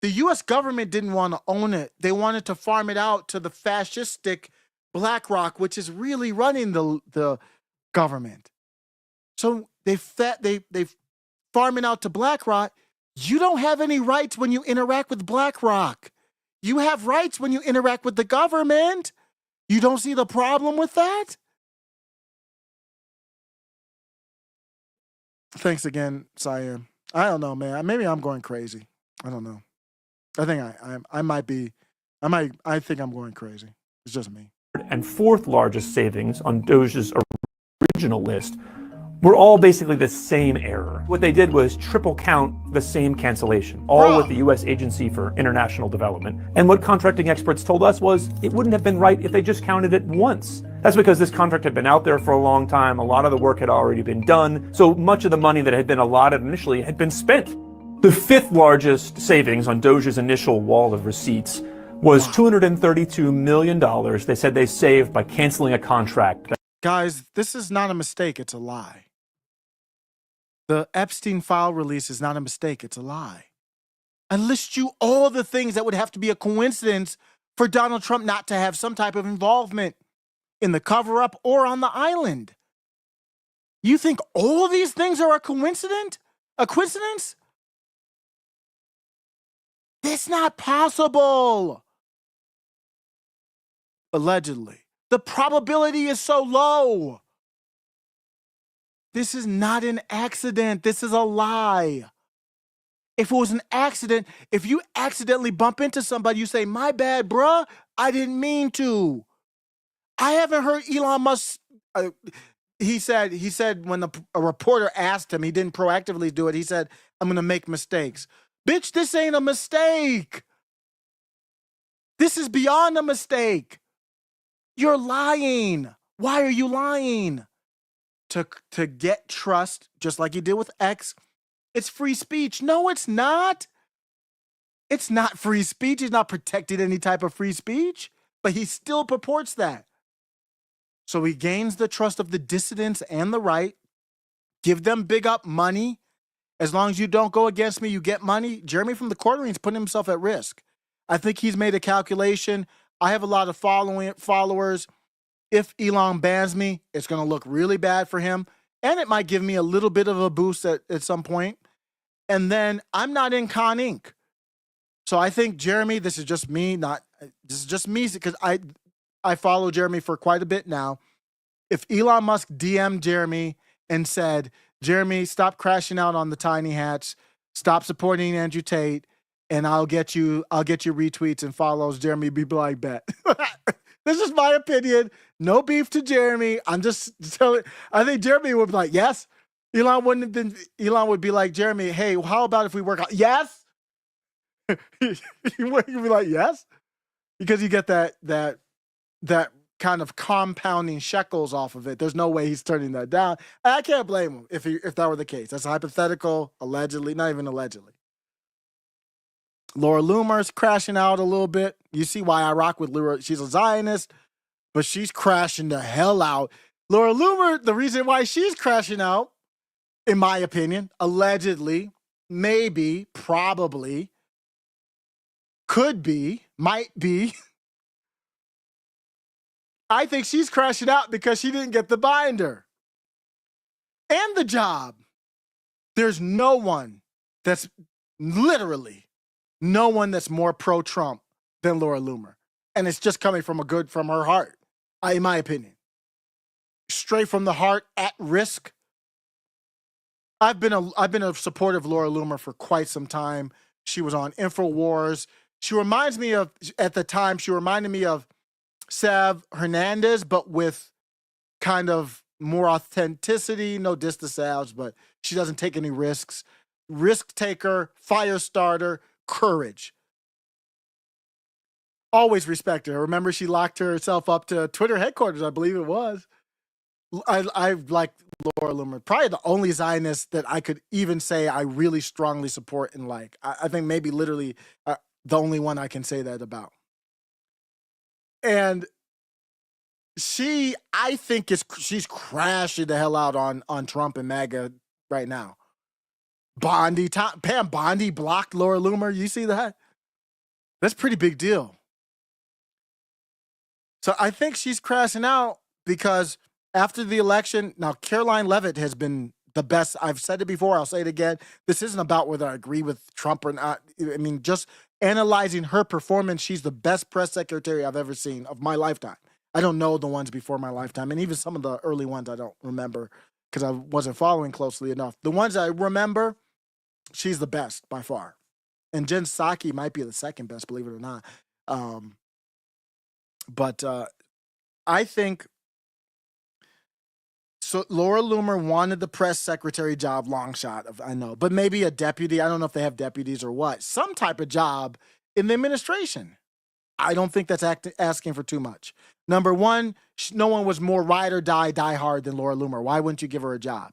the U.S. government didn't want to own it. They wanted to farm it out to the fascistic BlackRock, which is really running the government. So they farming out to BlackRock. You don't have any rights when you interact with BlackRock. You have rights when you interact with the government. You don't see the problem with that? Thanks again, Siam. I don't know, man. Maybe I'm going crazy. I don't know. I think I might be. I think I'm going crazy. It's just me. And fourth largest savings on Doge's original list were all basically the same error. What they did was triple count the same cancellation, all with the U.S. Agency for International Development. And what contracting experts told us was it wouldn't have been right if they just counted it once. That's because this contract had been out there for a long time. A lot of the work had already been done. So much of the money that had been allotted initially had been spent. The fifth largest savings on Doge's initial wall of receipts was $232 million they said they saved by canceling a contract. Guys, this is not a mistake. It's a lie. The Epstein file release is not a mistake. It's a lie. I list you all the things that would have to be a coincidence for Donald Trump not to have some type of involvement in the cover-up or on the island. You think all these things are a coincidence? A coincidence? It's not possible. Allegedly. The probability is so low. This is not an accident. This is a lie. If it was an accident, if you accidentally bump into somebody, you say, my bad, bruh, I didn't mean to. I haven't heard Elon Musk, he said when a reporter asked him, he didn't proactively do it, he said, I'm going to make mistakes. Bitch, this ain't a mistake. This is beyond a mistake. You're lying. Why are you lying? To get trust, just like you did with X, it's free speech. No, it's not. It's not free speech. He's not protected any type of free speech, but he still purports that. So he gains the trust of the dissidents and the right. Give them big up money. As long as you don't go against me, you get money. Jeremy from the Quarterings putting himself at risk. I think he's made a calculation. I have a lot of followers. If Elon bans me, it's going to look really bad for him. And it might give me a little bit of a boost at some point. And then I'm not in Con Inc. So I think Jeremy, this is just me, because I follow Jeremy for quite a bit now. If Elon Musk DM'd Jeremy and said, Jeremy, stop crashing out on the tiny hats, stop supporting Andrew Tate, and I'll get you retweets and follows, Jeremy be like, bet. This is my opinion. No beef to Jeremy. I'm just telling. I think Jeremy would be like, yes. Elon would be like, Jeremy, hey, how about if we work out? Yes. He would be like, yes, because you get that kind of compounding shekels off of it. There's no way he's turning that down. I can't blame him if that were the case. That's hypothetical, allegedly, not even allegedly. Laura Loomer's crashing out a little bit. You see why I rock with Laura. She's a Zionist, but she's crashing the hell out. Laura Loomer, the reason why she's crashing out, in my opinion, allegedly, maybe, probably, could be, might be. I think she's crashing out because she didn't get the binder and the job. There's no one that's literally no one that's more pro-Trump than Laura Loomer. And it's just coming from her heart, in my opinion. Straight from the heart, at risk. I've been a supporter of Laura Loomer for quite some time. She was on InfoWars. She reminds me of, at the time, she reminded me of Sav Hernandez, but with kind of more authenticity. No diss to Savs, but she doesn't take any risks. Risk taker, fire starter, courage. Always respect her. Remember, she locked herself up to Twitter headquarters, I believe it was. I like Laura Loomer. Probably the only Zionist that I could even say I really strongly support and like. I think maybe literally the only one I can say that about. And I think she's crashing the hell out on Trump and MAGA right now. Pam Bondi blocked Laura Loomer. You see that? That's a pretty big deal. So I think she's crashing out because after the election, now Caroline Leavitt has been the best. I've said it before. I'll say it again. This isn't about whether I agree with Trump or not. I mean, just analyzing her performance, she's the best press secretary I've ever seen of my lifetime. I don't know the ones before my lifetime, and even some of the early ones I don't remember because I wasn't following closely enough. The ones I remember, she's the best by far. And Jen Psaki might be the second best, believe it or not. But I think so. Laura Loomer wanted the press secretary job, long shot, I know, but maybe a deputy. I don't know if they have deputies or what. Some type of job in the administration. I don't think that's asking for too much. Number one, no one was more ride or die hard than Laura Loomer. Why wouldn't you give her a job?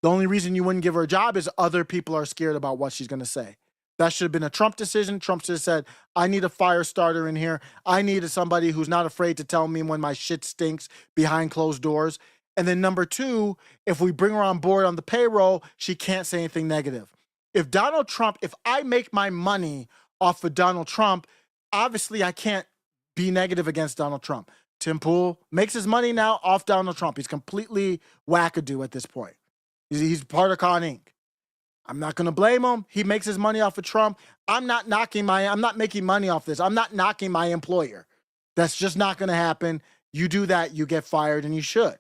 The only reason you wouldn't give her a job is other people are scared about what she's going to say. That should have been a Trump decision. Trump should have said, I need a fire starter in here. I need somebody who's not afraid to tell me when my shit stinks behind closed doors. And then number two, if we bring her on board on the payroll, she can't say anything negative. If I make my money off of Donald Trump, obviously I can't be negative against Donald Trump. Tim Pool makes his money now off Donald Trump. He's completely wackadoo at this point. He's part of Con Inc. I'm not going to blame him. He makes his money off of Trump. I'm not making money off this. I'm not knocking my employer. That's just not going to happen. You do that, you get fired, and you should.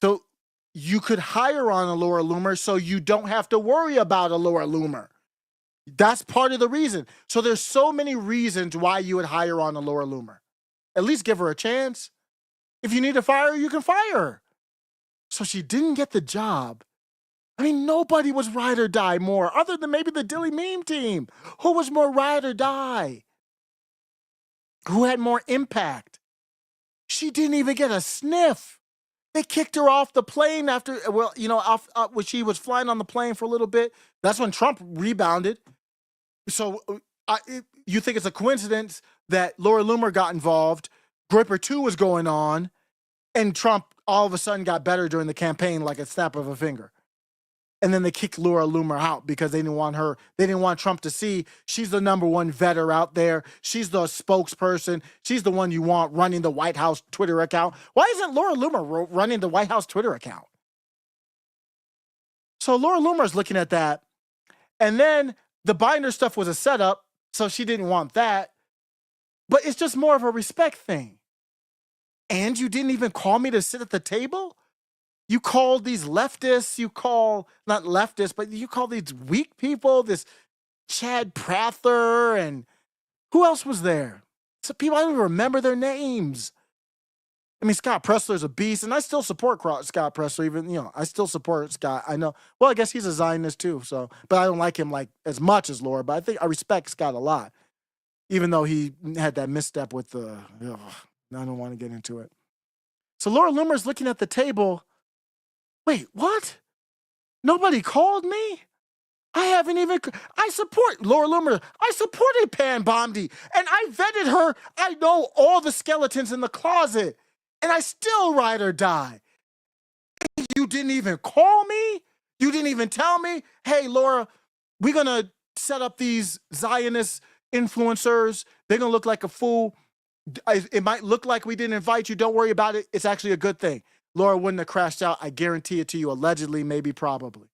So you could hire on a Laura Loomer so you don't have to worry about a Laura Loomer. That's part of the reason. So there's so many reasons why you would hire on a Laura Loomer. At least give her a chance. If you need to fire her, you can fire her. So she didn't get the job. I mean, nobody was ride or die more, other than maybe the Dilly Meme team. Who was more ride or die? Who had more impact? She didn't even get a sniff. They kicked her off the plane after, when she was flying on the plane for a little bit. That's when Trump rebounded. So you think it's a coincidence that Laura Loomer got involved, Gripper 2 was going on, and Trump all of a sudden got better during the campaign like a snap of a finger. And then they kicked Laura Loomer out because they didn't want Trump to see she's the number one vetter out there. She's the spokesperson. She's the one you want running the White House Twitter account. Why isn't Laura Loomer running the White House Twitter account? So Laura Loomer's looking at that. And then the binder stuff was a setup, so she didn't want that. But it's just more of a respect thing. And you didn't even call me to sit at the table? You call these leftists, not leftists, but you call these weak people, this Chad Prather, and who else was there? So people, I don't even remember their names. I mean, Scott Pressler's a beast, and I still support Scott Pressler, even, I still support Scott. I know, well, I guess he's a Zionist too, but I don't like him like as much as Laura, but I respect Scott a lot, even though he had that misstep with I don't want to get into it. So Laura Loomer's looking at the table. Wait, what? Nobody called me? I support Laura Loomer. I supported Pam Bondi, and I vetted her. I know all the skeletons in the closet, and I still ride or die. You didn't even call me? You didn't even tell me, hey, Laura, we're going to set up these Zionist influencers. They're going to look like a fool. It might look like we didn't invite you. Don't worry about it. It's actually a good thing. Laura wouldn't have crashed out. I guarantee it to you. Allegedly, maybe, probably.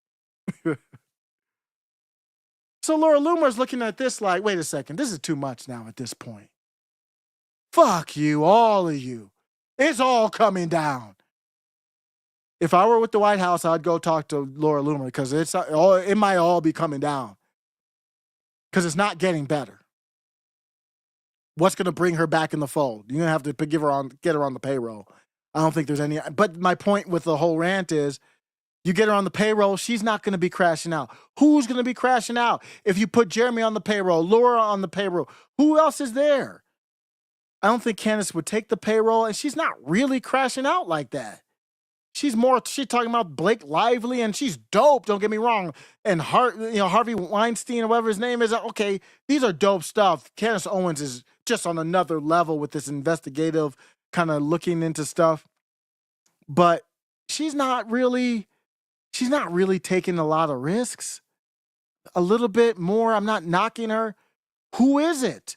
So Laura Loomer's looking at this like, wait a second. This is too much now at this point. Fuck you, all of you. It's all coming down. If I were with the White House, I'd go talk to Laura Loomer because it might all be coming down. Because it's not getting better. What's going to bring her back in the fold? You're going to have to get her on the payroll. I don't think there's any, but my point with the whole rant is you get her on the payroll, she's not going to be crashing out. Who's going to be crashing out? If you put Jeremy on the payroll, Laura on the payroll, who else is there? I don't think Candace would take the payroll, and she's not really crashing out like that. She's talking about Blake Lively, and she's dope, don't get me wrong. And Harvey Weinstein, or whatever his name is, okay, these are dope stuff. Candace Owens is just on another level with this investigative kind of looking into stuff, but she's not really taking a lot of risks. A little bit more. I'm not knocking her. Who is it?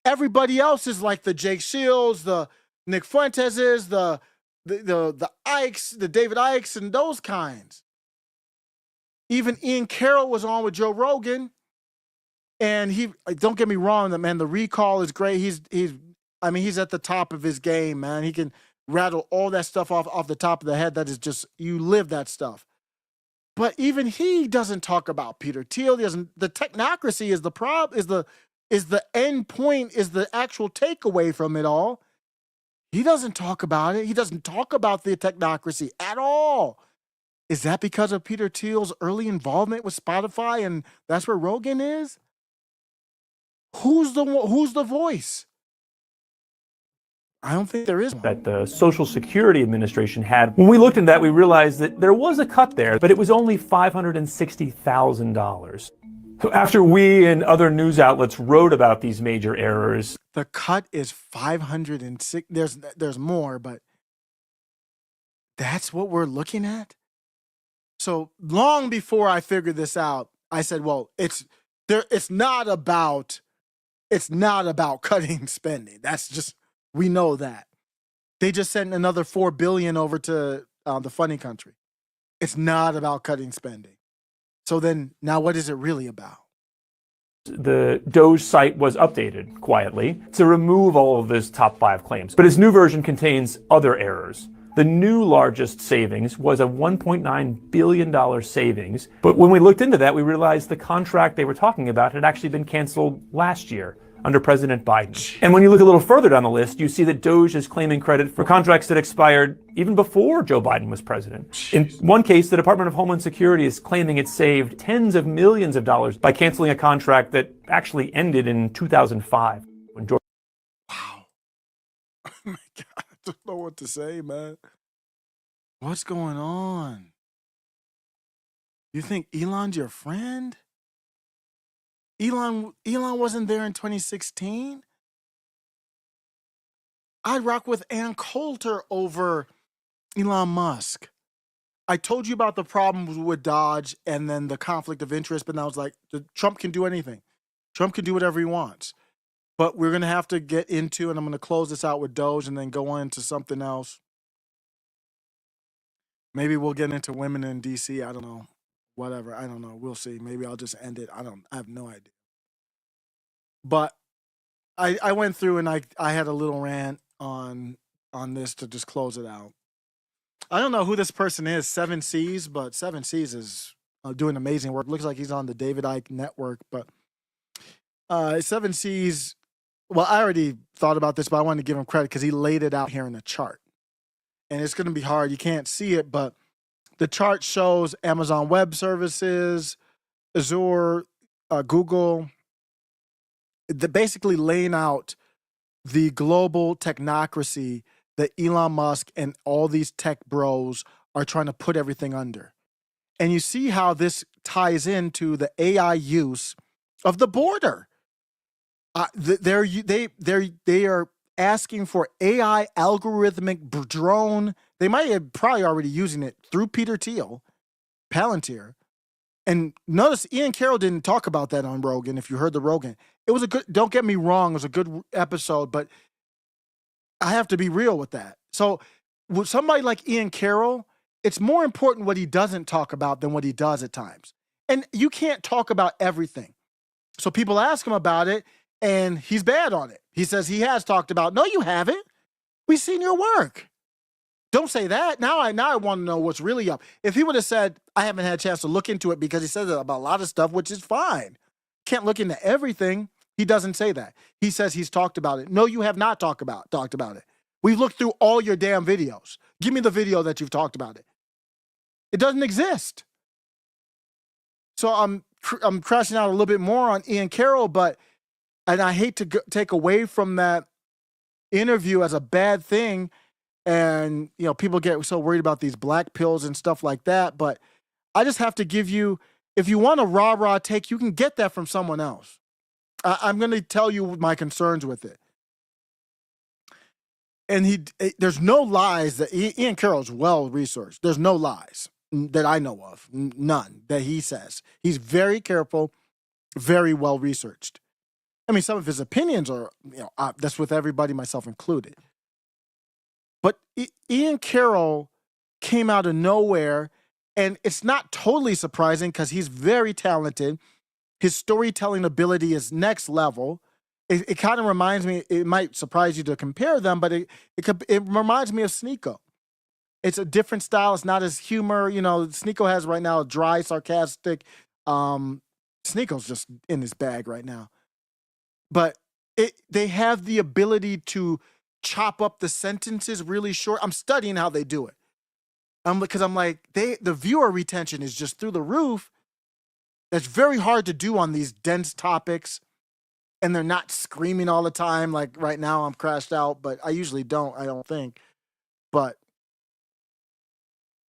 Everybody else is like the Jake Shields, the Nick Fuenteses, the the Ikes, the David Ikes, and those kinds. Even Ian Carroll was on with Joe Rogan, and he, don't get me wrong, man, the recall is great. He's at the top of his game, man. He can rattle all that stuff off the top of the head. That is just, you live that stuff. But even he doesn't talk about Peter Thiel. He doesn't. The technocracy is the end point, is the actual takeaway from it all. He doesn't talk about it. He doesn't talk about the technocracy at all. Is that because of Peter Thiel's early involvement with Spotify, and that's where Rogan is? Who's the voice? I don't think there is one. That the Social Security Administration had. When we looked into that, we realized that there was a cut there, but it was only $560,000. So after we and other news outlets wrote about these major errors, the cut is 506. There's more, but that's what we're looking at. So long before I figured this out, I said, well, it's not about cutting spending. That's just, we know that. They just sent another $4 billion over to the funny country. It's not about cutting spending. So then now what is it really about? The Doge site was updated quietly to remove all of those top 5 claims. But its new version contains other errors. The new largest savings was a $1.9 billion savings. But when we looked into that, we realized the contract they were talking about had actually been canceled last year under President Biden. And when you look a little further down the list, you see that Doge is claiming credit for contracts that expired even before Joe Biden was president. In one case, the Department of Homeland Security is claiming it saved tens of millions of dollars by canceling a contract that actually ended in 2005 when George. Wow. Oh my God, I don't know what to say, man. What's going on? You think Elon's your friend? Elon wasn't there in 2016. I'd rock with Ann Coulter over Elon Musk. I told you about the problems with Dodge and then the conflict of interest, but now it's like Trump can do anything. Trump can do whatever he wants. But we're going to have to get into, and I'm going to close this out with Doge and then go on to something else. Maybe we'll get into women in DC. I don't know. Whatever. I don't know. We'll see. Maybe I'll just end it. I have no idea. But I went through and I had a little rant on this to just close it out. I don't know who this person is, 7 C's, but 7 C's is doing amazing work. Looks like he's on the David Icke network, but 7 C's, well, I already thought about this, but I wanted to give him credit because he laid it out here in the chart. And it's going to be hard. You can't see it, but the chart shows Amazon Web Services, Azure, Google, basically laying out the global technocracy that Elon Musk and all these tech bros are trying to put everything under. And you see how this ties into the AI use of the border. They are asking for AI algorithmic drone. They might have probably already using it through Peter Thiel, Palantir. And notice Ian Carroll didn't talk about that on Rogan. If you heard the Rogan, it was a good, don't get me wrong, it was a good episode, but I have to be real with that. So with somebody like Ian Carroll, it's more important what he doesn't talk about than what he does at times. And you can't talk about everything. So people ask him about it and he's bad on it. He says he has talked about, no, you haven't. We've seen your work. Don't say that. Now I want to know what's really up. If he would have said, I haven't had a chance to look into it because he says it about a lot of stuff, which is fine. Can't look into everything. He doesn't say that. He says he's talked about it. No, you have not talked about it. We've looked through all your damn videos. Give me the video that you've talked about it. It doesn't exist. So I'm crashing out a little bit more on Ian Carroll, and I hate to take away from that interview as a bad thing. And, you know, people get so worried about these black pills and stuff like that. But I just have to give you, if you want a rah-rah take, you can get that from someone else. I'm going to tell you my concerns with it. And there's no lies that Ian Carroll's well-researched. There's no lies that I know of, none that he says. He's very careful, very well-researched. I mean, some of his opinions are, that's with everybody, myself included. But Ian Carroll came out of nowhere, and it's not totally surprising because he's very talented. His storytelling ability is next level. It kind of reminds me, it might surprise you to compare them, but it reminds me of Sneeko. It's a different style. It's not as humor. You know, Sneeko has right now a dry, sarcastic. Sneeko's just in his bag right now. But they have the ability to chop up the sentences really short. I'm studying how they do it. Because I'm like, the viewer retention is just through the roof. That's very hard to do on these dense topics. And they're not screaming all the time. Like right now I'm crashed out, but I usually don't, I don't think. But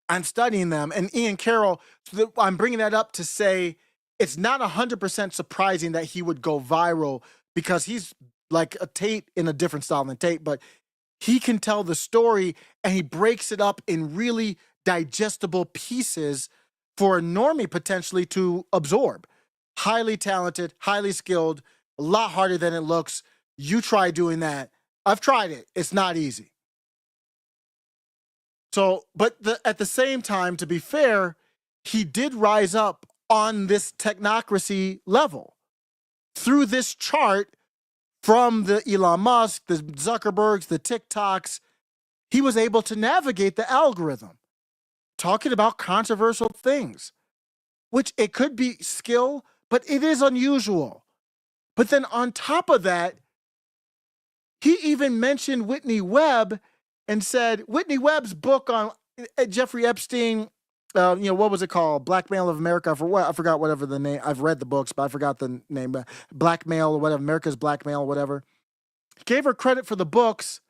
I'm studying them. And Ian Carroll, I'm bringing that up to say it's not 100% surprising that he would go viral because he's like a Tate in a different style than Tate, but he can tell the story and he breaks it up in really digestible pieces for a normie potentially to absorb. Highly talented, highly skilled, a lot harder than it looks. You try doing that. I've tried it. It's not easy. So, but at the same time, to be fair, he did rise up on this technocracy level through this chart from the Elon Musk, the Zuckerbergs, the TikToks. He was able to navigate the algorithm, talking about controversial things, which it could be skill, but it is unusual. But then on top of that, he even mentioned Whitney Webb and said Whitney Webb's book on Jeffrey Epstein, what was it called? Blackmail of America. I forgot whatever the name. I've read the books, but I forgot the name. Blackmail or whatever, America's Blackmail or whatever. Gave her credit for the books.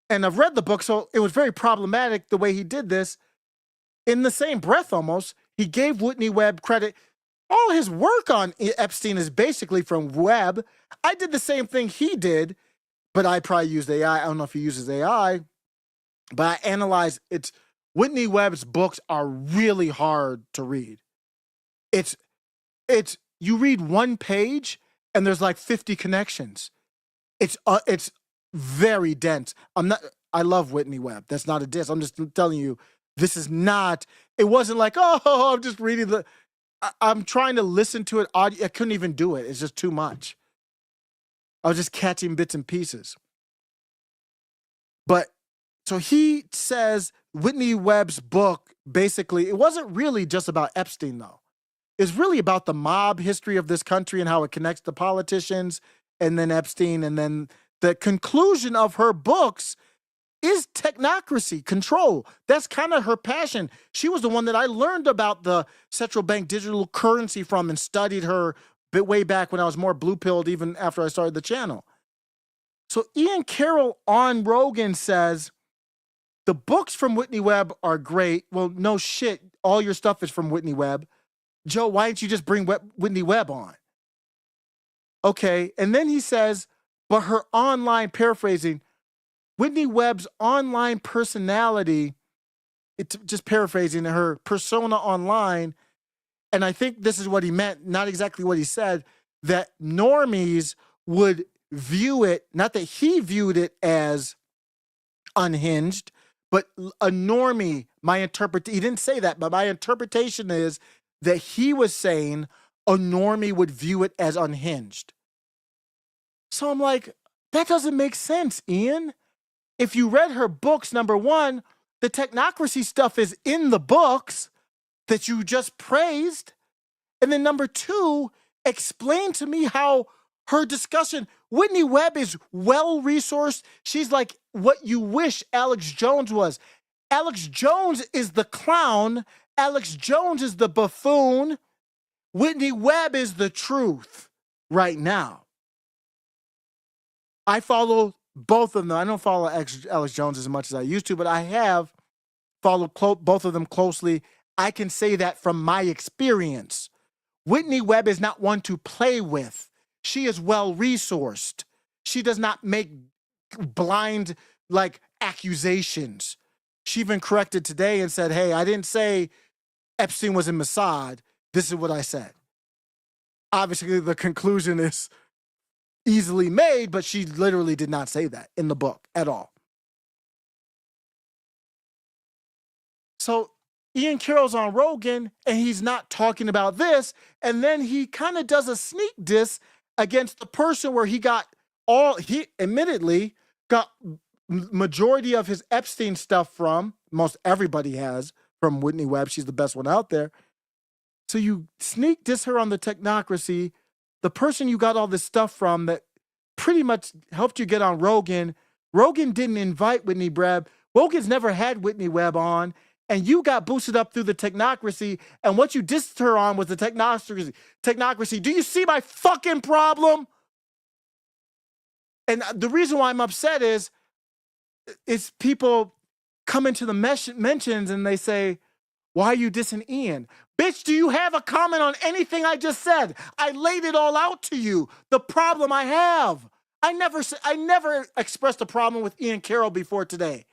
And I've read the book, so it was very problematic the way he did this. In the same breath almost, he gave Whitney Webb credit. All his work on Epstein is basically from Webb. I did the same thing he did, but I probably used AI. I don't know if he uses AI, but I analyzed it. Whitney Webb's books are really hard to read. It's you read one page and there's like 50 connections. It's very dense. I love Whitney Webb. That's not a diss. I'm just telling you, this is not, it wasn't like, oh, I'm just reading I'm trying to listen to it. I couldn't even do it. It's just too much. I was just catching bits and pieces. But so he says Whitney Webb's book, basically, it wasn't really just about Epstein, though. It's really about the mob history of this country and how it connects to politicians and then Epstein. And then the conclusion of her books is technocracy, control. That's kind of her passion. She was the one that I learned about the central bank digital currency from and studied her way back when I was more blue-pilled, even after I started the channel. So Ian Carroll on Rogan says, the books from Whitney Webb are great. Well, no shit. All your stuff is from Whitney Webb. Joe, why didn't you just bring Whitney Webb on? Okay. And then he says, but her online, paraphrasing, Whitney Webb's online personality, just paraphrasing, her persona online, and I think this is what he meant, not exactly what he said, that normies would view it, not that he viewed it as unhinged, but a normie, he didn't say that, but my interpretation is that he was saying a normie would view it as unhinged. So I'm like, that doesn't make sense, Ian. If you read her books, number one, the technocracy stuff is in the books that you just praised. And then number two, explain to me how her discussion, Whitney Webb is well-resourced. She's like what you wish Alex Jones was. Alex Jones is the clown. Alex Jones is the buffoon. Whitney Webb is the truth right now. I follow both of them. I don't follow Alex Jones as much as I used to, but I have followed both of them closely. I can say that from my experience. Whitney Webb is not one to play with. She is well-resourced. She does not make blind, accusations. She even corrected today and said, hey, I didn't say Epstein was in Mossad. This is what I said. Obviously, the conclusion is easily made, but she literally did not say that in the book at all. So Ian Carroll's on Rogan and he's not talking about this. And then he kind of does a sneak diss against the person where he admittedly got majority of his Epstein stuff from. Most everybody has from Whitney Webb. She's the best one out there. So you sneak diss her on the technocracy. The person you got all this stuff from that pretty much helped you get on Rogan. Rogan didn't invite Whitney Webb. Rogan's never had Whitney Webb on. And you got boosted up through the technocracy. And what you dissed her on was the technocracy. Do you see my fucking problem? And the reason why I'm upset is people come into the mentions and they say, why are you dissing Ian? Bitch, do you have a comment on anything I just said? I laid it all out to you. The problem I have. I never expressed a problem with Ian Carroll before today.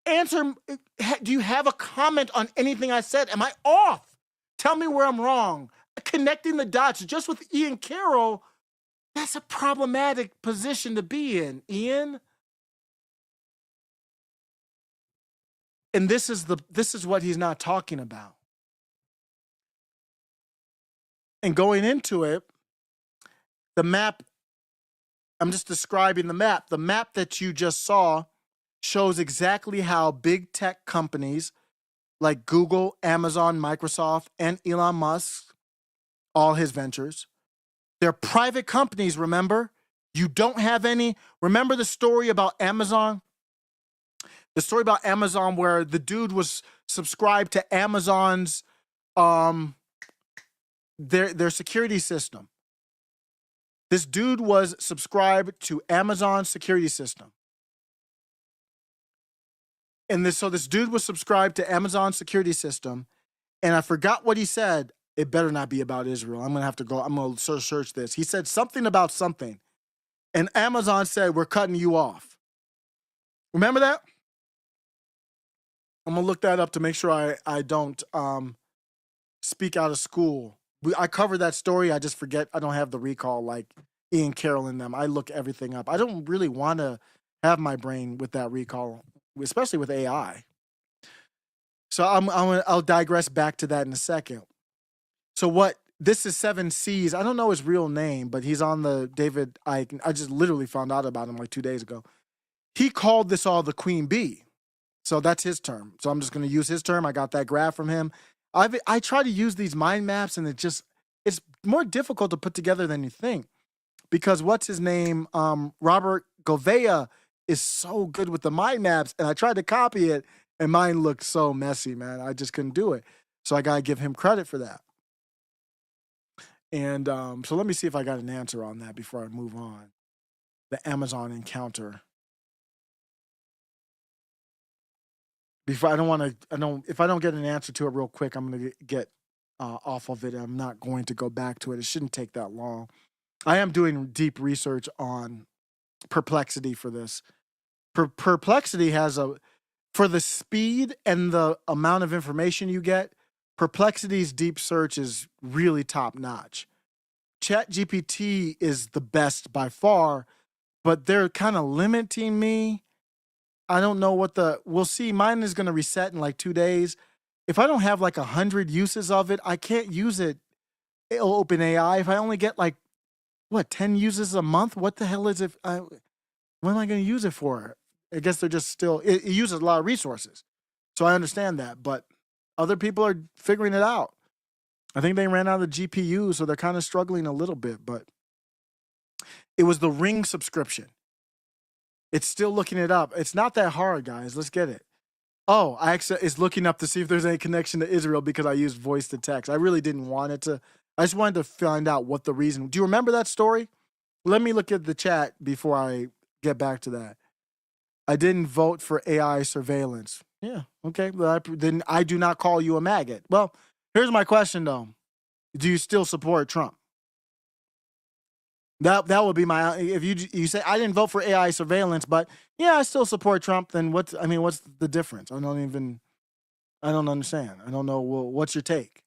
Answer, do you have a comment on anything I said? Am I off? Tell me where I'm wrong. Connecting the dots just with Ian Carroll, that's a problematic position to be in, Ian. And this is what he's not talking about. And going into it, the map, I'm just describing the map. The map that you just saw shows exactly how big tech companies like Google, Amazon, Microsoft, and Elon Musk, all his ventures, they're private companies, remember? You don't have any. Remember the story about Amazon? The story about Amazon where the dude was subscribed to Amazon's their security system. This dude was subscribed to Amazon's security system. And so this dude was subscribed to Amazon's security system, and I forgot what he said. It better not be about Israel. I'm going to search this. He said something about something, and Amazon said, we're cutting you off. Remember that? I'm going to look that up to make sure I don't speak out of school. I covered that story. I just forget. I don't have the recall like Ian Carroll in them. I look everything up. I don't really want to have my brain with that recall, especially with AI. So I'll digress back to that in a second. So this is 7 C's. I don't know his real name, but he's on the David Icke. I just literally found out about him like 2 days ago. He called this all the Queen Bee. So that's his term. So I'm just going to use his term. I got that graph from him. I try to use these mind maps, and it's more difficult to put together than you think. Because what's his name? Robert Gouveia is so good with the mind maps, and I tried to copy it, and mine looked so messy, man. I just couldn't do it. So I got to give him credit for that. And so let me see if I got an answer on that before I move on. The Amazon encounter. If I don't get an answer to it real quick, I'm going to get off of it. I'm not going to go back to it. It shouldn't take that long. I am doing deep research on Perplexity for this. Perplexity has for the speed and the amount of information you get, Perplexity's deep search is really top notch. ChatGPT is the best by far, but they're kind of limiting me. I don't know we'll see. Mine is going to reset in like 2 days. If I don't have like 100 uses of it, I can't use it. It'll open AI. If I only get like, 10 uses a month? What the hell is it? What am I going to use it for? I guess they're just still, it uses a lot of resources. So I understand that, but other people are figuring it out. I think they ran out of the GPU, so they're kind of struggling a little bit, but it was the Ring subscription. It's still looking it up. It's not that hard, guys. Let's get it. Oh, it's looking up to see if there's any connection to Israel because I used voice to text. I really didn't want it to. I just wanted to find out what the reason. Do you remember that story? Let me look at the chat before I get back to that. I didn't vote for AI surveillance. Yeah, okay. Well, then I do not call you a maggot. Well, here's my question, though. Do you still support Trump? That would be my, if you say I didn't vote for AI surveillance, but yeah, I still support Trump, then what's the difference? I don't understand. I don't know. Well, what's your take?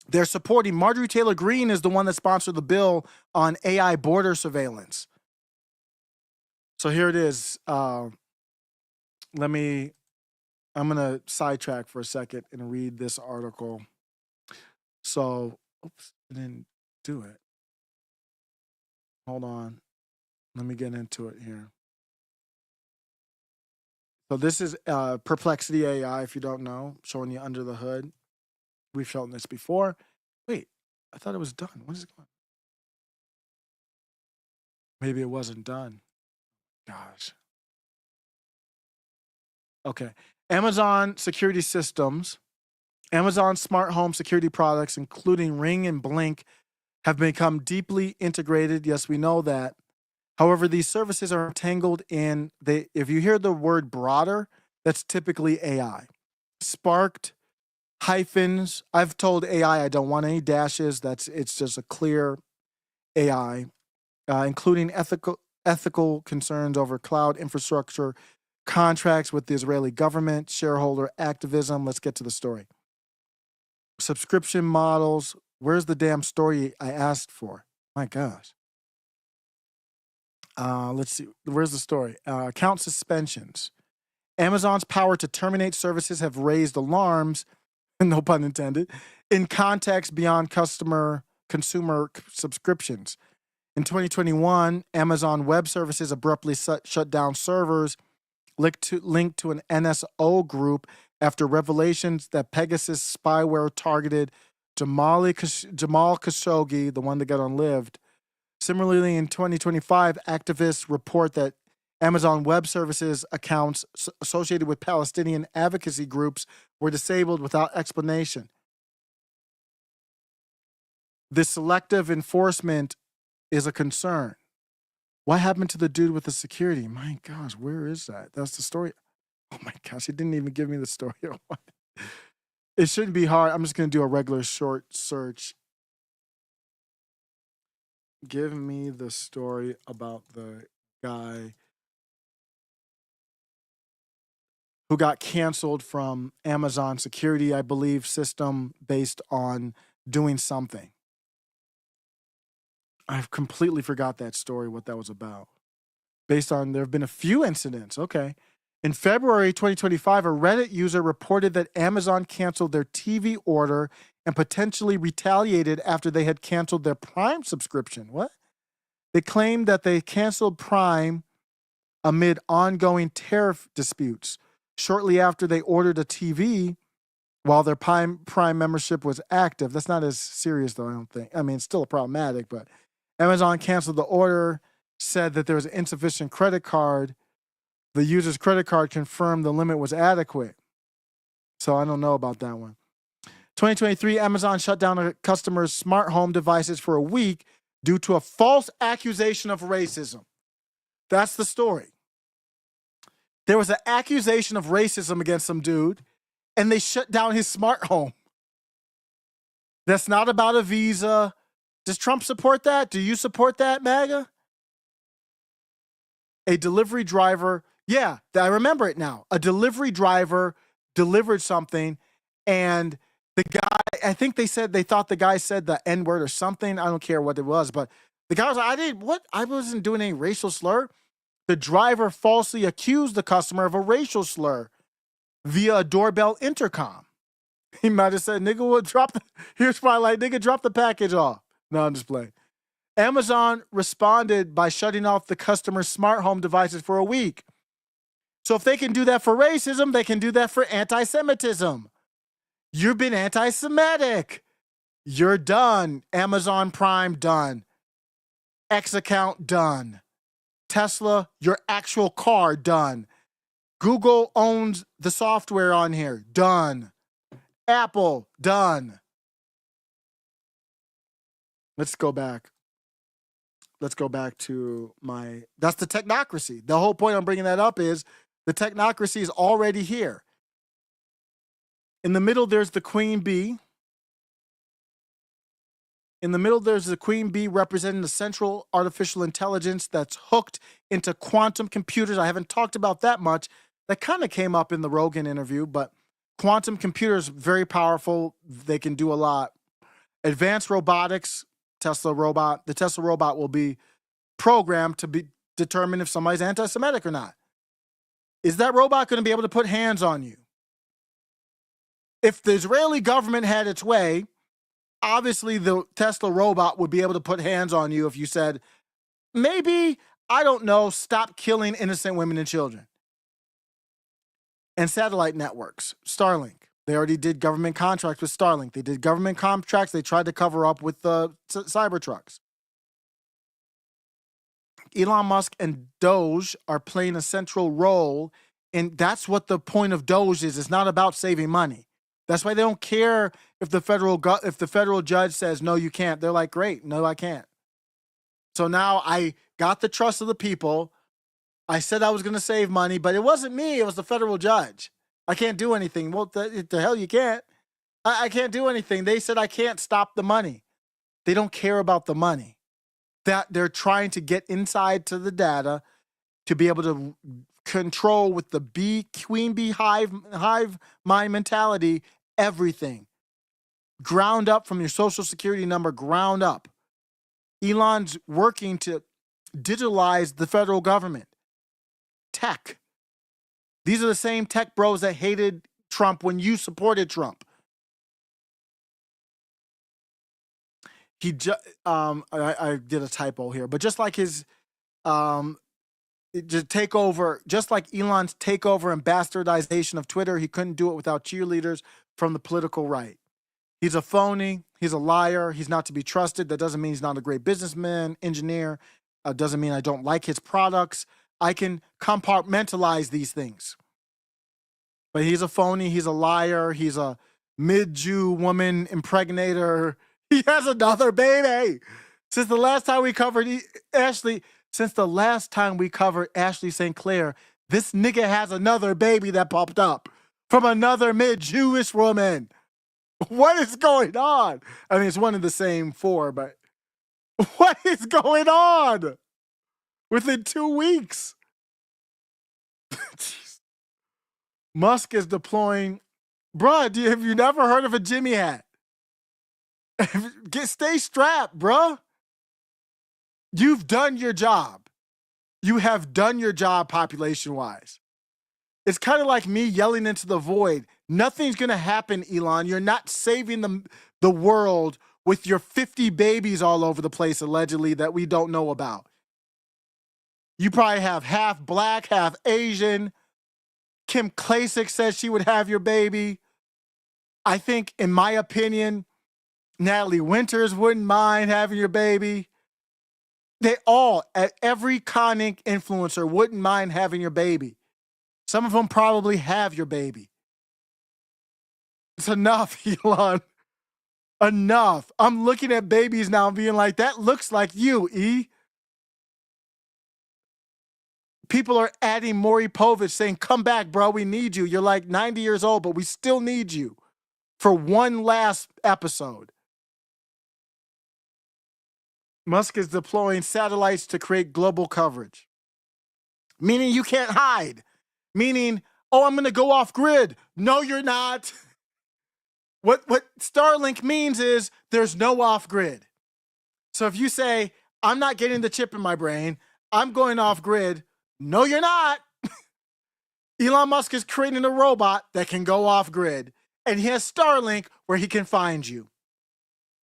They're supporting, Marjorie Taylor Greene is the one that sponsored the bill on AI border surveillance. So here it is. I'm going to sidetrack for a second and read this article. So, oops, I didn't do it. Hold on. Let me get into it here. So this is Perplexity AI, if you don't know, showing you under the hood. We've shown this before. Wait, I thought it was done. What is it going on? Maybe it wasn't done. Gosh. Okay. Amazon Security Systems. Amazon smart home security products, including Ring and Blink, have become deeply integrated. Yes, we know that. However, these services are entangled in, if you hear the word broader, that's typically AI. Sparked, hyphens. I've told AI I don't want any dashes. It's just a clear AI, including ethical concerns over cloud infrastructure, contracts with the Israeli government, shareholder activism. Let's get to the story. Subscription models. Where's the damn story I asked for? My gosh. Let's see. Where's the story? Account suspensions. Amazon's power to terminate services have raised alarms, no pun intended, in context beyond consumer subscriptions. In 2021, Amazon Web Services abruptly shut down servers linked to an NSO group after revelations that Pegasus spyware targeted Jamal Khashoggi, the one that got unlived. Similarly, in 2025, activists report that Amazon Web Services accounts associated with Palestinian advocacy groups were disabled without explanation. This selective enforcement is a concern. What happened to the dude with the security? My gosh, where is that? That's the story. Oh my gosh, he didn't even give me the story. It shouldn't be hard. I'm just going to do a regular short search. Give me the story about the guy who got canceled from Amazon security, I believe, system based on doing something. I've completely forgot that story, what that was about. Based on, there have been a few incidents. Okay. In February 2025, a Reddit user reported that Amazon canceled their TV order and potentially retaliated after they had canceled their Prime subscription. What? They claimed that they canceled Prime amid ongoing tariff disputes. Shortly after they ordered a TV while their Prime membership was active. That's not as serious, though, I don't think. I mean, it's still problematic, but Amazon canceled the order, said that there was insufficient credit card. The user's credit card confirmed the limit was adequate. So I don't know about that one. 2023, Amazon shut down a customer's smart home devices for a week due to a false accusation of racism. That's the story. There was an accusation of racism against some dude, and they shut down his smart home. That's not about a visa. Does Trump support that? Do you support that, MAGA? A delivery driver, yeah, I remember it now. A delivery driver delivered something, and the guy, I think they thought the guy said the N-word or something. I don't care what it was, but the guy was like, I wasn't doing any racial slur. The driver falsely accused the customer of a racial slur via a doorbell intercom. He might have said, here's my light, nigga, drop the package off. No, I'm just playing. Amazon responded by shutting off the customer's smart home devices for a week. So if they can do that for racism, they can do that for anti-Semitism. You've been anti-Semitic. You're done. Amazon Prime, done. X account, done. Tesla, your actual car, done. Google owns the software on here, done. Apple, done. Let's go back. Let's go back to that's the technocracy. The whole point I'm bringing that up is the technocracy is already here. In the middle, there's the queen bee. In the middle, there's the queen bee representing the central artificial intelligence that's hooked into quantum computers. I haven't talked about that much. That kind of came up in the Rogan interview, but quantum computers, very powerful. They can do a lot. Advanced robotics, the Tesla robot will be programmed to determine if somebody's anti-Semitic or not. Is that robot going to be able to put hands on you? If the Israeli government had its way, obviously the Tesla robot would be able to put hands on you if you said, maybe, I don't know, stop killing innocent women and children. And satellite networks, Starlink. They already did government contracts with Starlink. They did government contracts they tried to cover up with the Cybertrucks. Elon Musk and Doge are playing a central role, and that's what the point of Doge is. It's not about saving money. That's why they don't care if the federal judge says, no, you can't. They're like, great, no, I can't. So now I got the trust of the people. I said I was going to save money, but it wasn't me. It was the federal judge. I can't do anything. Well, the hell you can't. I can't do anything. They said I can't stop the money. They don't care about the money. That they're trying to get inside to the data to be able to control with the queen bee hive mind mentality, everything. Ground up from your social security number, ground up. Elon's working to digitalize the federal government. Tech. These are the same tech bros that hated Trump when you supported Trump. I did a typo here, but just like his takeover, just like Elon's takeover and bastardization of Twitter, he couldn't do it without cheerleaders from the political right. He's a phony. He's a liar. He's not to be trusted. That doesn't mean he's not a great businessman, engineer. Doesn't mean I don't like his products. I can compartmentalize these things. But he's a phony. He's a liar. He's a mid-Jew woman impregnator. He has another baby. Since the last time we covered Ashley St. Clair, this nigga has another baby that popped up from another mid-Jewish woman. What is going on? I mean, it's one of the same four, but what is going on? Within 2 weeks. Musk is deploying. Bruh, have you never heard of a Jimmy hat? Stay strapped, bruh. You've done your job. You have done your job population-wise. It's kind of like me yelling into the void. Nothing's going to happen, Elon. You're not saving the world with your 50 babies all over the place, allegedly, that we don't know about. You probably have half black, half Asian. Kim Klacik says she would have your baby. I think, in my opinion, Natalie Winters wouldn't mind having your baby. They all, every conning influencer wouldn't mind having your baby. Some of them probably have your baby. It's enough, Elon. Enough. I'm looking at babies now and being like, that looks like you, E. People are adding Maury Povich saying, come back, bro, we need you. You're like 90 years old, but we still need you for one last episode. Musk is deploying satellites to create global coverage. Meaning you can't hide. Meaning, oh, I'm going to go off grid. No, you're not. What Starlink means is there's no off grid. So if you say, I'm not getting the chip in my brain, I'm going off grid. No, you're not. Elon Musk is creating a robot that can go off grid. And he has Starlink where he can find you.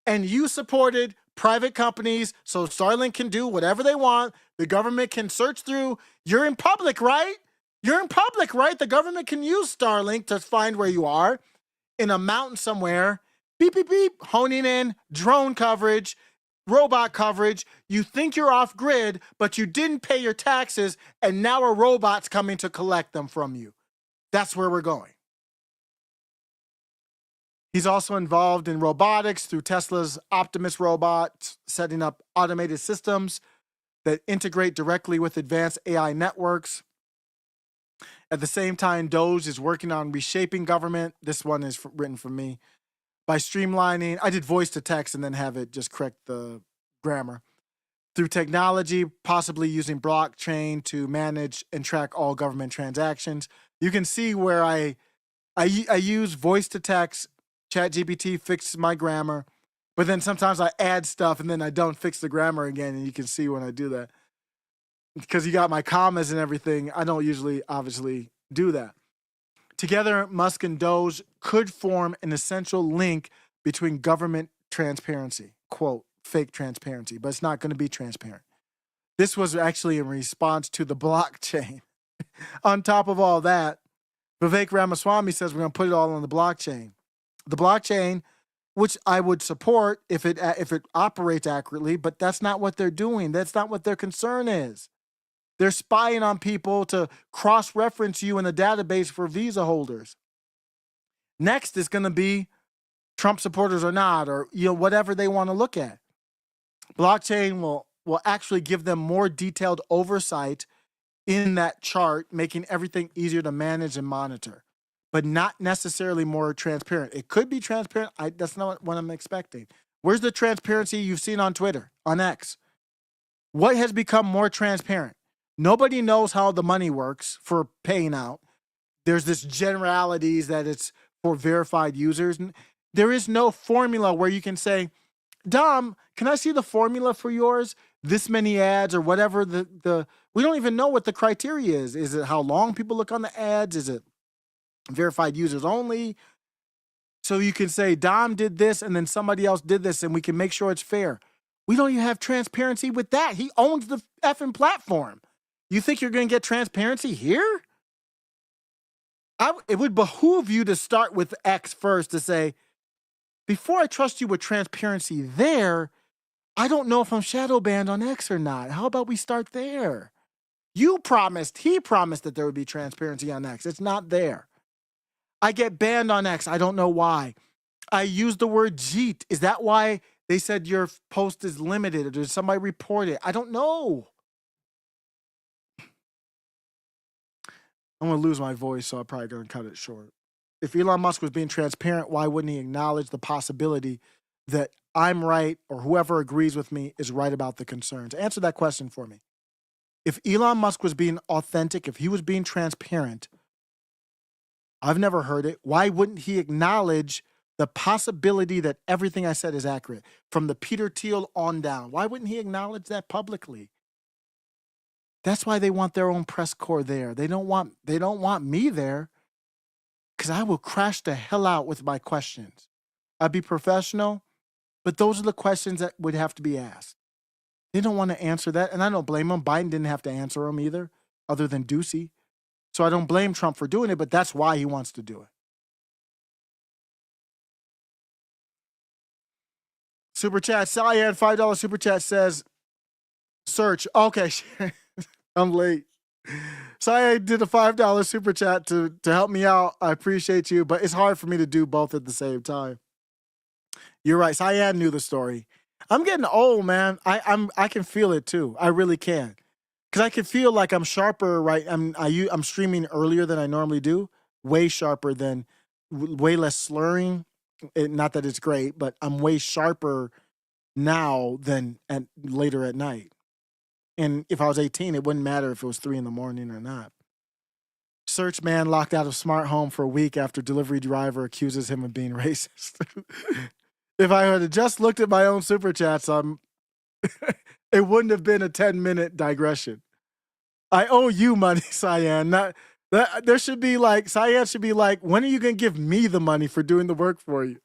And you supported private companies so Starlink can do whatever they want. The government can search through. You're in public, right? You're in public, right? The government can use Starlink to find where you are in a mountain somewhere. Beep, beep, beep. Honing in, drone coverage, robot coverage. You think you're off grid, but you didn't pay your taxes, and now a robot's coming to collect them from you. That's where we're going. He's also involved in robotics through Tesla's Optimus robot, setting up automated systems that integrate directly with advanced AI networks. At the same time, Doge is working on reshaping government. This one is written for me. By streamlining, I did voice to text and then have it just correct the grammar. Through technology, possibly using blockchain to manage and track all government transactions. You can see where I use voice to text. ChatGPT fixes my grammar, but then sometimes I add stuff and then I don't fix the grammar again, and you can see when I do that. because you got my commas and everything, I don't usually obviously do that. Together, Musk and Doge could form an essential link between government transparency, quote, fake transparency, but it's not going to be transparent. This was actually in response to the blockchain. On top of all that, Vivek Ramaswamy says we're going to put it all on the blockchain. The blockchain, which I would support if it operates accurately, but that's not what they're doing. That's not what their concern is. They're spying on people to cross-reference you in the database for visa holders. Next is going to be Trump supporters or not, or whatever they want to look at. Blockchain will actually give them more detailed oversight in that chart, making everything easier to manage and monitor, but not necessarily more transparent. It could be transparent. That's not what I'm expecting. Where's the transparency you've seen on Twitter, on X? What has become more transparent? Nobody knows how the money works for paying out. There's this generalities that it's for verified users. There is no formula where you can say, Dom, can I see the formula for yours? This many ads or whatever we don't even know what the criteria is. Is it how long people look on the ads? Is it verified users only? So you can say Dom did this and then somebody else did this and we can make sure it's fair. We don't even have transparency with that. He owns the effing platform. You think you're going to get transparency here? It would behoove you to start with X first to say, before I trust you with transparency there, I don't know if I'm shadow banned on X or not. How about we start there? He promised that there would be transparency on X. It's not there. I get banned on X. I don't know why. I used the word Jeet. Is that why they said your post is limited? Or did somebody report it? I don't know. I'm going to lose my voice, so I'm probably going to cut it short. If Elon Musk was being transparent, why wouldn't he acknowledge the possibility that I'm right or whoever agrees with me is right about the concerns? Answer that question for me. If Elon Musk was being authentic, if he was being transparent, I've never heard it. Why wouldn't he acknowledge the possibility that everything I said is accurate from the Peter Thiel on down? Why wouldn't he acknowledge that publicly? That's why they want their own press corps there. They don't want me there because I will crash the hell out with my questions. I'd be professional, but those are the questions that would have to be asked. They don't want to answer that, and I don't blame them. Biden didn't have to answer them either, other than Ducey. So I don't blame Trump for doing it, but that's why he wants to do it. Super chat, Cyan, $5 super chat says, search. Okay, I'm late. Cyan did a $5 super chat to help me out. I appreciate you, but it's hard for me to do both at the same time. You're right. Cyan knew the story. I'm getting old, man. I can feel it too. I really can. Because I can feel like I'm sharper, right? I'm streaming earlier than I normally do. Way sharper than, way less slurring. Not that it's great, but I'm way sharper now than later at night. And if I was 18, it wouldn't matter if it was 3 a.m. or not. Search man locked out of smart home for a week after delivery driver accuses him of being racist. If I had just looked at my own super chats, it wouldn't have been a 10-minute digression. I owe you money, Cyan. There should be like, Cyan should be like, when are you going to give me the money for doing the work for you?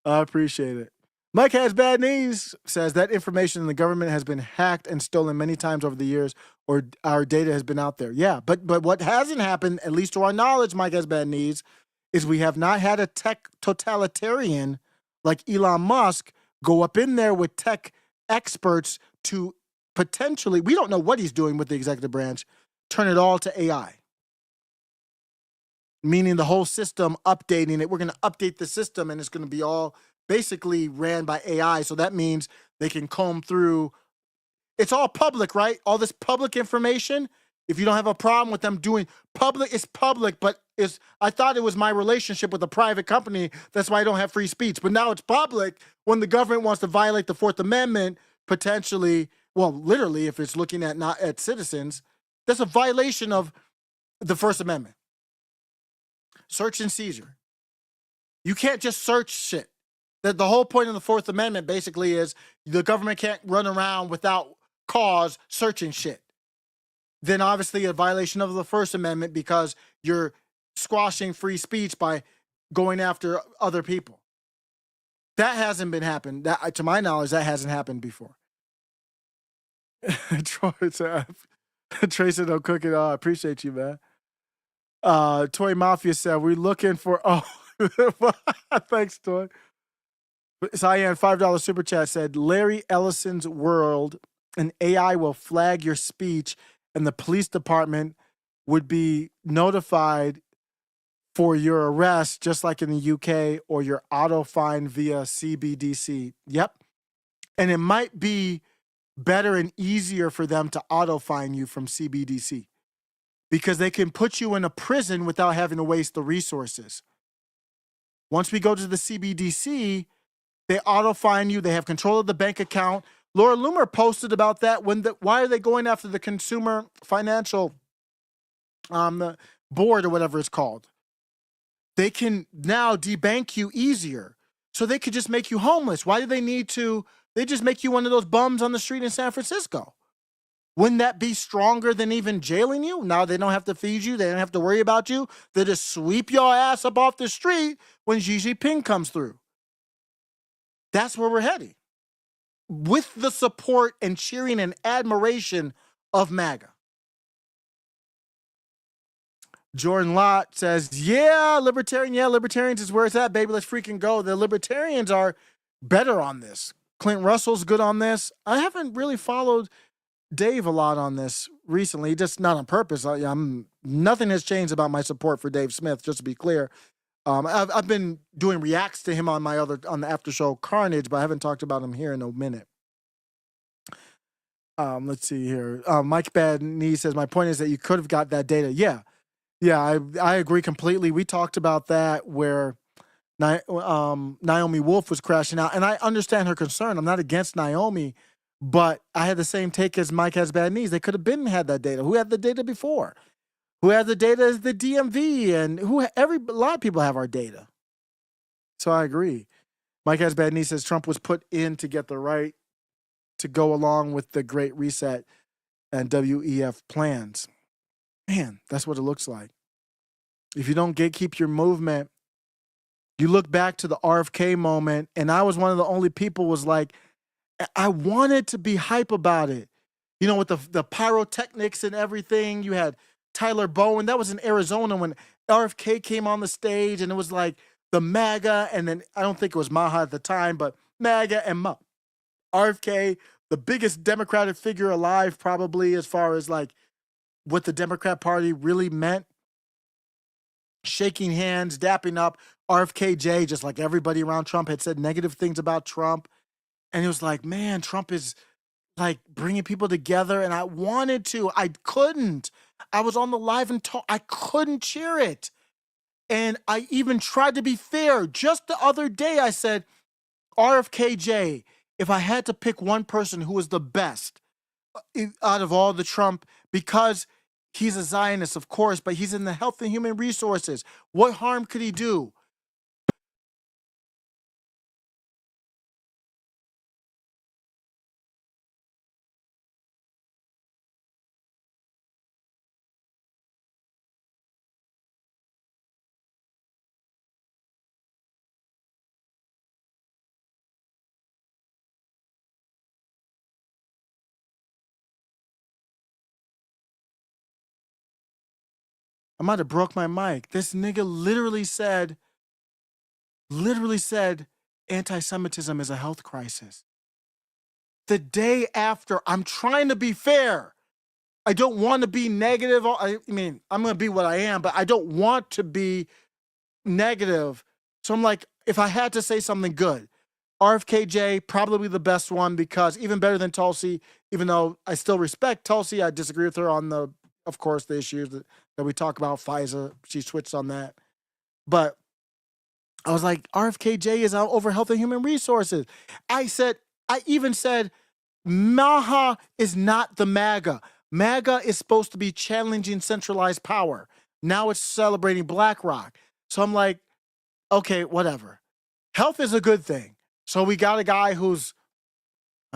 I appreciate it. Mike Has Bad Knees says that information in the government has been hacked and stolen many times over the years, or our data has been out there. Yeah, but what hasn't happened, at least to our knowledge, Mike Has Bad Knees, is we have not had a tech totalitarian like Elon Musk go up in there with tech experts to potentially, we don't know what he's doing with the executive branch, turn it all to AI. Meaning the whole system, updating it. We're going to update the system and it's going to be all basically ran by AI. So that means they can comb through. It's all public, right? All this public information. If you don't have a problem with them doing public, it's public, but I thought it was my relationship with a private company. That's why I don't have free speech. But now it's public when the government wants to violate the Fourth Amendment, potentially, well, literally, if it's looking at not at citizens, that's a violation of the First Amendment. Search and seizure. You can't just search shit. The whole point of the Fourth Amendment basically is the government can't run around without cause searching shit. then obviously a violation of the First Amendment because you're squashing free speech by going after other people. That hasn't been happened. That, to my knowledge, that hasn't happened before. Troy said, Tracy, don't cook it all. I appreciate you, man. Toy Mafia said, we're looking for, thanks, Toy. Cyan, $5 super chat said, Larry Ellison's world, an AI will flag your speech and the police department would be notified for your arrest, just like in the UK, or your auto fine via CBDC. Yep. And it might be better and easier for them to auto fine you from CBDC because they can put you in a prison without having to waste the resources. Once we go to the CBDC, they auto fine you. They have control of the bank account. Laura Loomer posted about that. Why are they going after the Consumer Financial the board or whatever it's called? They can now debank you easier. So they could just make you homeless. Why do they need to? They just make you one of those bums on the street in San Francisco. Wouldn't that be stronger than even jailing you? Now they don't have to feed you. They don't have to worry about you. They just sweep your ass up off the street when Xi Jinping comes through. That's where we're heading. With the support and cheering and admiration of MAGA. Jordan Lott says, libertarians is where it's at, baby. Let's freaking go. The libertarians are better on this. Clint Russell's good on this. I haven't really followed Dave a lot on this recently, just not on purpose. Nothing has changed about my support for Dave Smith, just to be clear. I've been doing reacts to him on the after show Carnage, but I haven't talked about him here in a minute. Let's see here. Mike Bad Knee says, my point is that you could have got that data. Yeah, I agree completely. We talked about that where Naomi Wolf was crashing out, and I understand her concern. I'm not against Naomi, but I had the same take as Mike Has Bad Knees. They could have had that data. Who had the data before? Who had the data is the DMV, and a lot of people have our data. So I agree. Mike Has Bad Knees says Trump was put in to get the right to go along with the Great Reset and WEF plans. Man, that's what it looks like. If you don't keep your movement, you look back to the RFK moment, and I was one of the only people was like, I wanted to be hype about it. You know, with the pyrotechnics and everything. You had Tyler Bowen. That was in Arizona when RFK came on the stage, and it was like the MAGA, and then I don't think it was Maha at the time, but MAGA and RFK, the biggest Democratic figure alive probably as far as like what the Democrat Party really meant. Shaking hands, dapping up. RFKJ, just like everybody around Trump had said negative things about Trump. And it was like, man, Trump is like bringing people together. And I wanted to. I couldn't. I was on the live and talk. I couldn't cheer it. And I even tried to be fair. Just the other day, I said, RFKJ, if I had to pick one person who was the best out of all the Trump, because he's a Zionist, of course, but he's in the health and human resources. What harm could he do? I might have broke my mic. This nigga literally said anti-Semitism is a health crisis. The day after, I'm trying to be fair. I don't want to be negative. I mean, I'm going to be what I am, but I don't want to be negative. So I'm like, if I had to say something good, RFKJ, probably the best one, because even better than Tulsi, even though I still respect Tulsi, I disagree with her on of course, the issues that we talk about, FISA, she switched on that. But I was like, RFKJ is out over health and human resources. I even said, Maha is not the MAGA. MAGA is supposed to be challenging centralized power. Now it's celebrating BlackRock. So I'm like, okay, whatever. Health is a good thing. So we got a guy who's,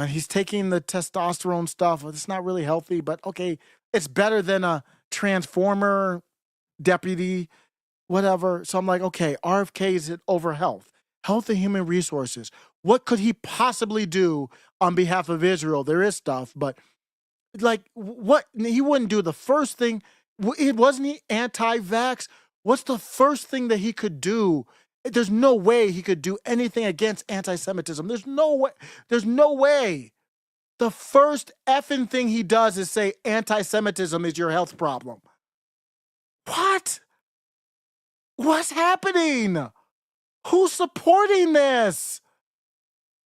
he's taking the testosterone stuff. It's not really healthy, but okay. it's better than a transformer deputy, whatever. So I'm like, okay, RFK is it over health and human resources. What could he possibly do on behalf of Israel? There is stuff, but like what he wouldn't do the first thing. It wasn't he anti-vax? What's the first thing that he could do? There's no way he could do anything against anti-Semitism. There's no way. There's no way. The first effing thing he does is say anti-Semitism is your health problem. What? What's happening? Who's supporting this?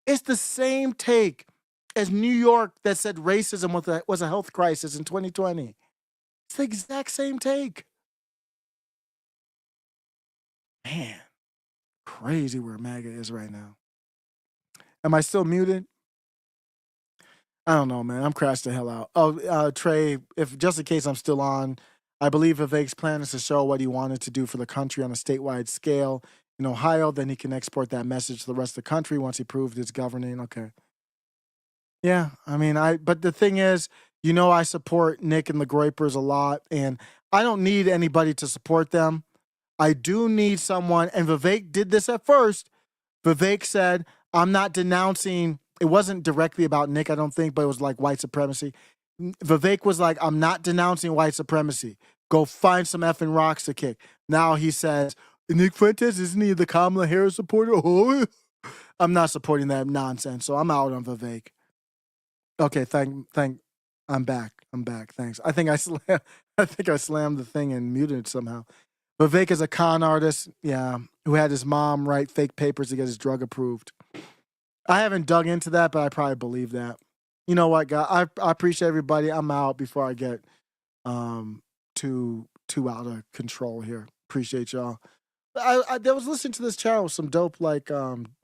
It's the same take as New York that said racism was a health crisis in 2020. It's the exact same take. Man, crazy where MAGA is right now. Am I still muted? I don't know, man. I'm crashed the hell out. Oh, Trey, if just in case I'm still on, I believe Vivek's plan is to show what he wanted to do for the country on a statewide scale in Ohio. Then he can export that message to the rest of the country once he proved it's governing. Okay. Yeah, I mean, but the thing is, you know, I support Nick and the Groypers a lot, and I don't need anybody to support them. I do need someone, and Vivek did this at first. Vivek said, I'm not denouncing, it wasn't directly about Nick, I don't think, but it was like white supremacy. Vivek was like, I'm not denouncing white supremacy. Go find some effing rocks to kick. Now he says, Nick Fuentes, isn't he the Kamala Harris supporter? Oh. I'm not supporting that nonsense, so I'm out on Vivek. Okay, I'm back. Thanks. I think I slammed the thing and muted it somehow. Vivek is a con artist, yeah, who had his mom write fake papers to get his drug approved. I haven't dug into that, but I probably believe that. You know what, guys? I appreciate everybody. I'm out before I get too out of control here. Appreciate y'all. I was listening to this channel with some dope like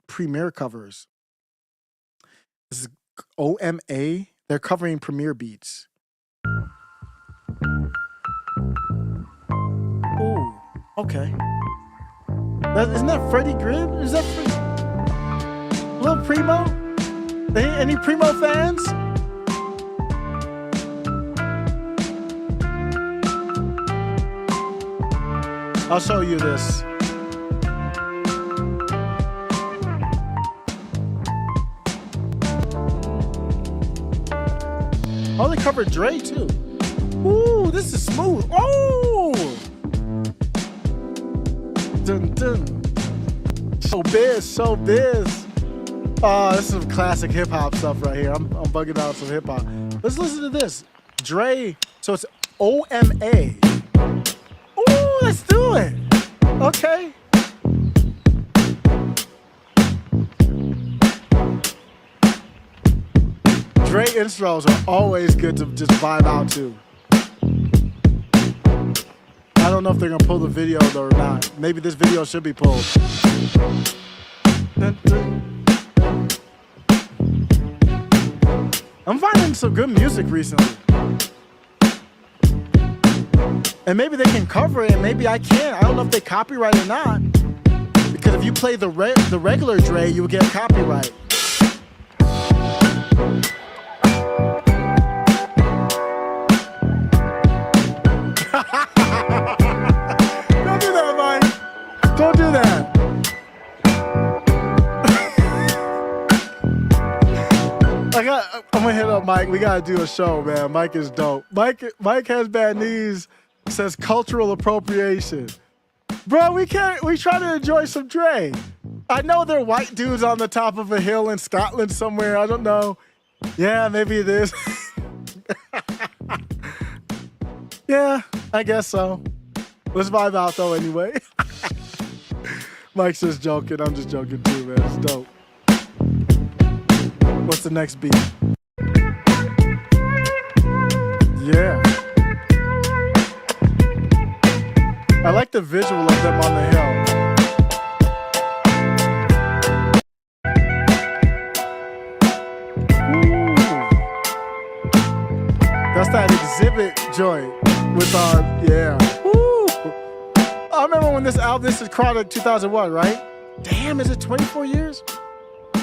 Premiere covers. This is OMA. They're covering Premiere beats. Ooh, okay. Isn't that Freddie Grimm? Is that Lil Primo? Any Primo fans? I'll show you this. Oh, they covered Dre too. Ooh, this is smooth. Oh! Dun dun. Showbiz. Oh, this is some classic hip hop stuff right here. I'm bugging out some hip hop. Let's listen to this. Dre. So it's OMA. Ooh, let's do it. Okay. Dre intros are always good to just vibe out to. I don't know if they're gonna pull the video though or not. Maybe this video should be pulled. I'm finding some good music recently. And maybe they can cover it and maybe I can't. I don't know if they copyright or not. Because if you play the regular Dre, you will get copyright. Don't do that, Mike. Don't do that. I'm gonna hit up Mike. We gotta do a show, man. Mike is dope. Mike has bad knees. Says cultural appropriation. Bro, we try to enjoy some Dre. I know they're white dudes on the top of a hill in Scotland somewhere. I don't know. Yeah, maybe it is. Yeah, I guess so. Let's vibe out though anyway. Mike's just joking. I'm just joking too, man. It's dope. What's the next beat? Yeah. I like the visual of them on the hill. Ooh. That's that exhibit joint with yeah. Woo. I remember when this is Chronic 2001, right? Damn, is it 24 years?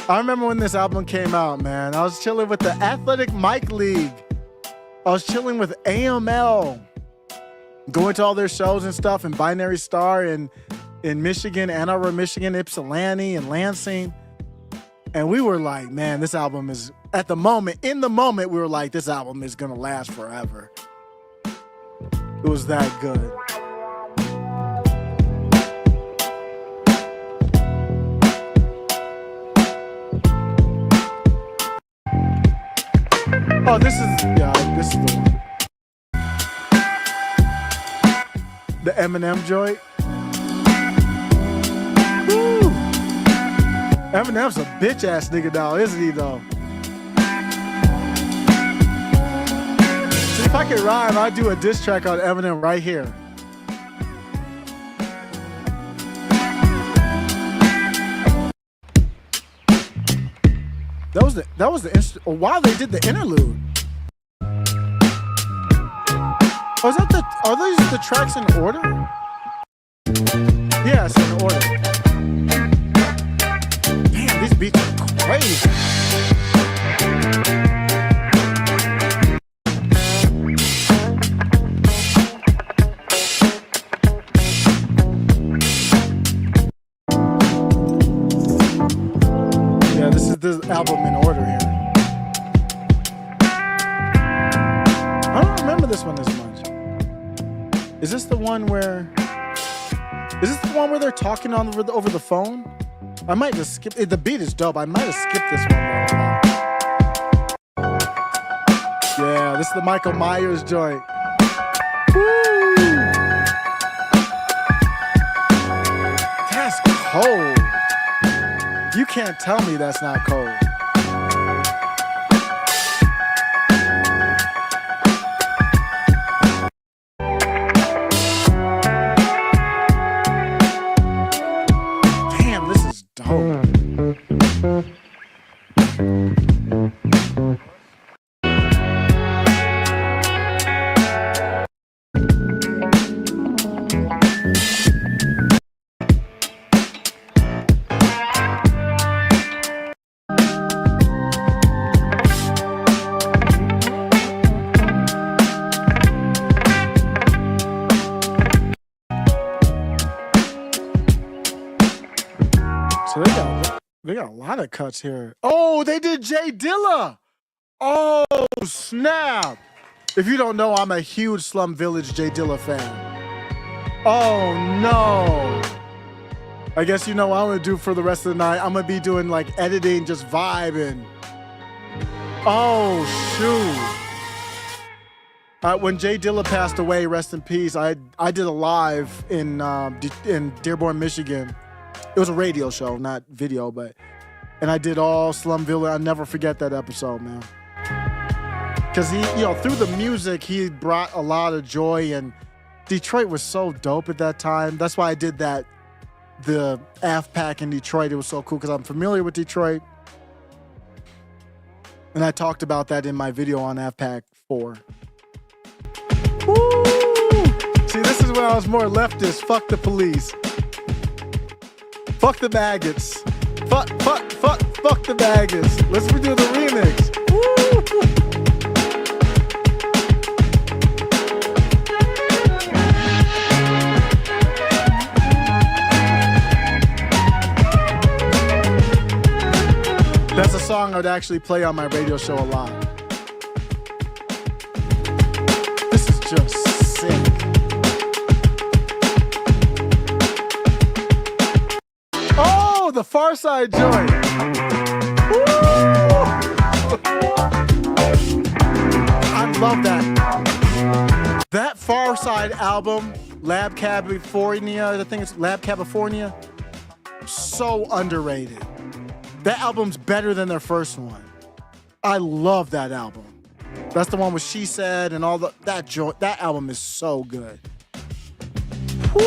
I remember when this album came out, man. I was chilling with the Athletic Mike League. I was chilling with AML, going to all their shows and stuff, and Binary Star in Michigan, Ann Arbor, Michigan, Ypsilanti, and Lansing. And we were like, man, this album is, in the moment, we were like, this album is going to last forever. It was that good. Oh, this is the one. The Eminem joint. Woo! Eminem's a bitch ass nigga now, isn't he though? See, if I could rhyme, I'd do a diss track on Eminem right here. That was the wow, they did the interlude. Oh, are these the tracks in order? Yeah, it's in order. Damn, these beats are crazy. Yeah, this is the album in order here. I don't remember this one as much. Is this the one where they're talking over the phone? I might just skip it. The beat is dope. I might have skipped this one. Yeah, this is the Michael Myers joint. Woo! That's cold. You can't tell me that's not cold. They got a lot of cuts here. Oh, they did Jay Dilla. Oh, snap. If you don't know, I'm a huge Slum Village Jay Dilla fan. Oh, no. I guess you know what I'm going to do for the rest of the night. I'm going to be doing like editing, just vibing. Oh, shoot. When Jay Dilla passed away, rest in peace, I did a live in Dearborn, Michigan. It was a radio show, not video, and I did all Slum Village. I'll never forget that episode, man. Because he, through the music, he brought a lot of joy, and Detroit was so dope at that time. That's why I did the AFPAC in Detroit. It was so cool because I'm familiar with Detroit. And I talked about that in my video on AFPAC 4. Woo! See, this is when I was more leftist. Fuck the police. Fuck the MAGAts. Fuck the MAGAts. Let's redo the remix. Woo! That's a song I would actually play on my radio show a lot. This is just sick. Oh, the Far Side joint. Woo! I love that. That Far Side album, Lab California, I think it's Lab California, so underrated. That album's better than their first one. I love that album. That's the one with She Said and all that album is so good. Woo!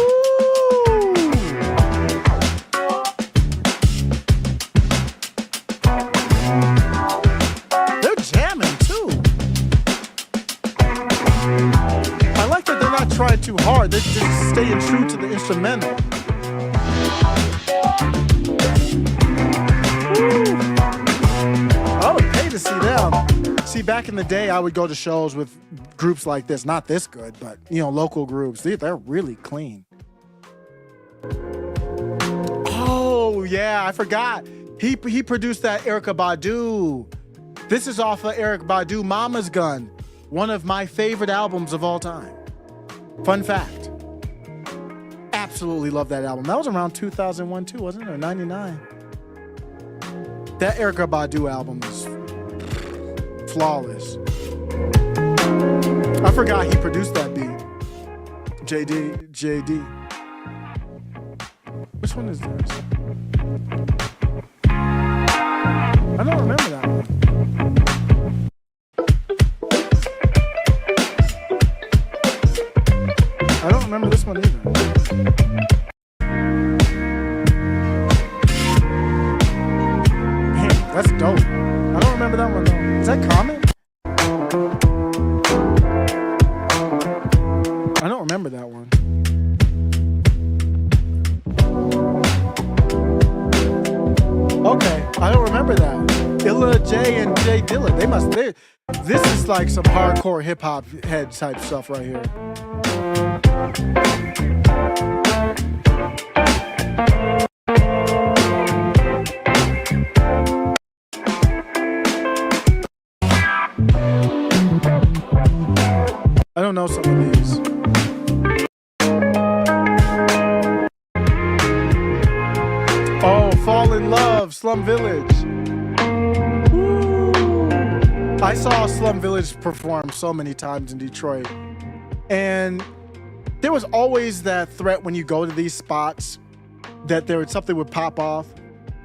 They're jamming too. I like that they're not trying too hard. They're just staying true to the instrumental. I would pay to see them. See, back in the day, I would go to shows with groups like this. Not this good, but, you know, local groups. They're really clean. Oh, yeah, I forgot. He produced that Erykah Badu. This is off of Erykah Badu, Mama's Gun. One of my favorite albums of all time. Fun fact. Absolutely love that album. That was around 2001 too, wasn't it? Or 99. That Erykah Badu album is flawless. I forgot he produced that beat. JD. Which one is this? I don't remember that one. I don't remember this one either. Man, that's dope. I don't remember that one though. Is that Common? I don't remember that one. Okay, I don't remember that. Illa J and Jay Dilla. This is like some hardcore hip hop head type stuff right here. I don't know some of these. Oh, Fall in Love, Slum Village. Woo. I saw Slum Village perform so many times in Detroit. And there was always that threat when you go to these spots that something would pop off.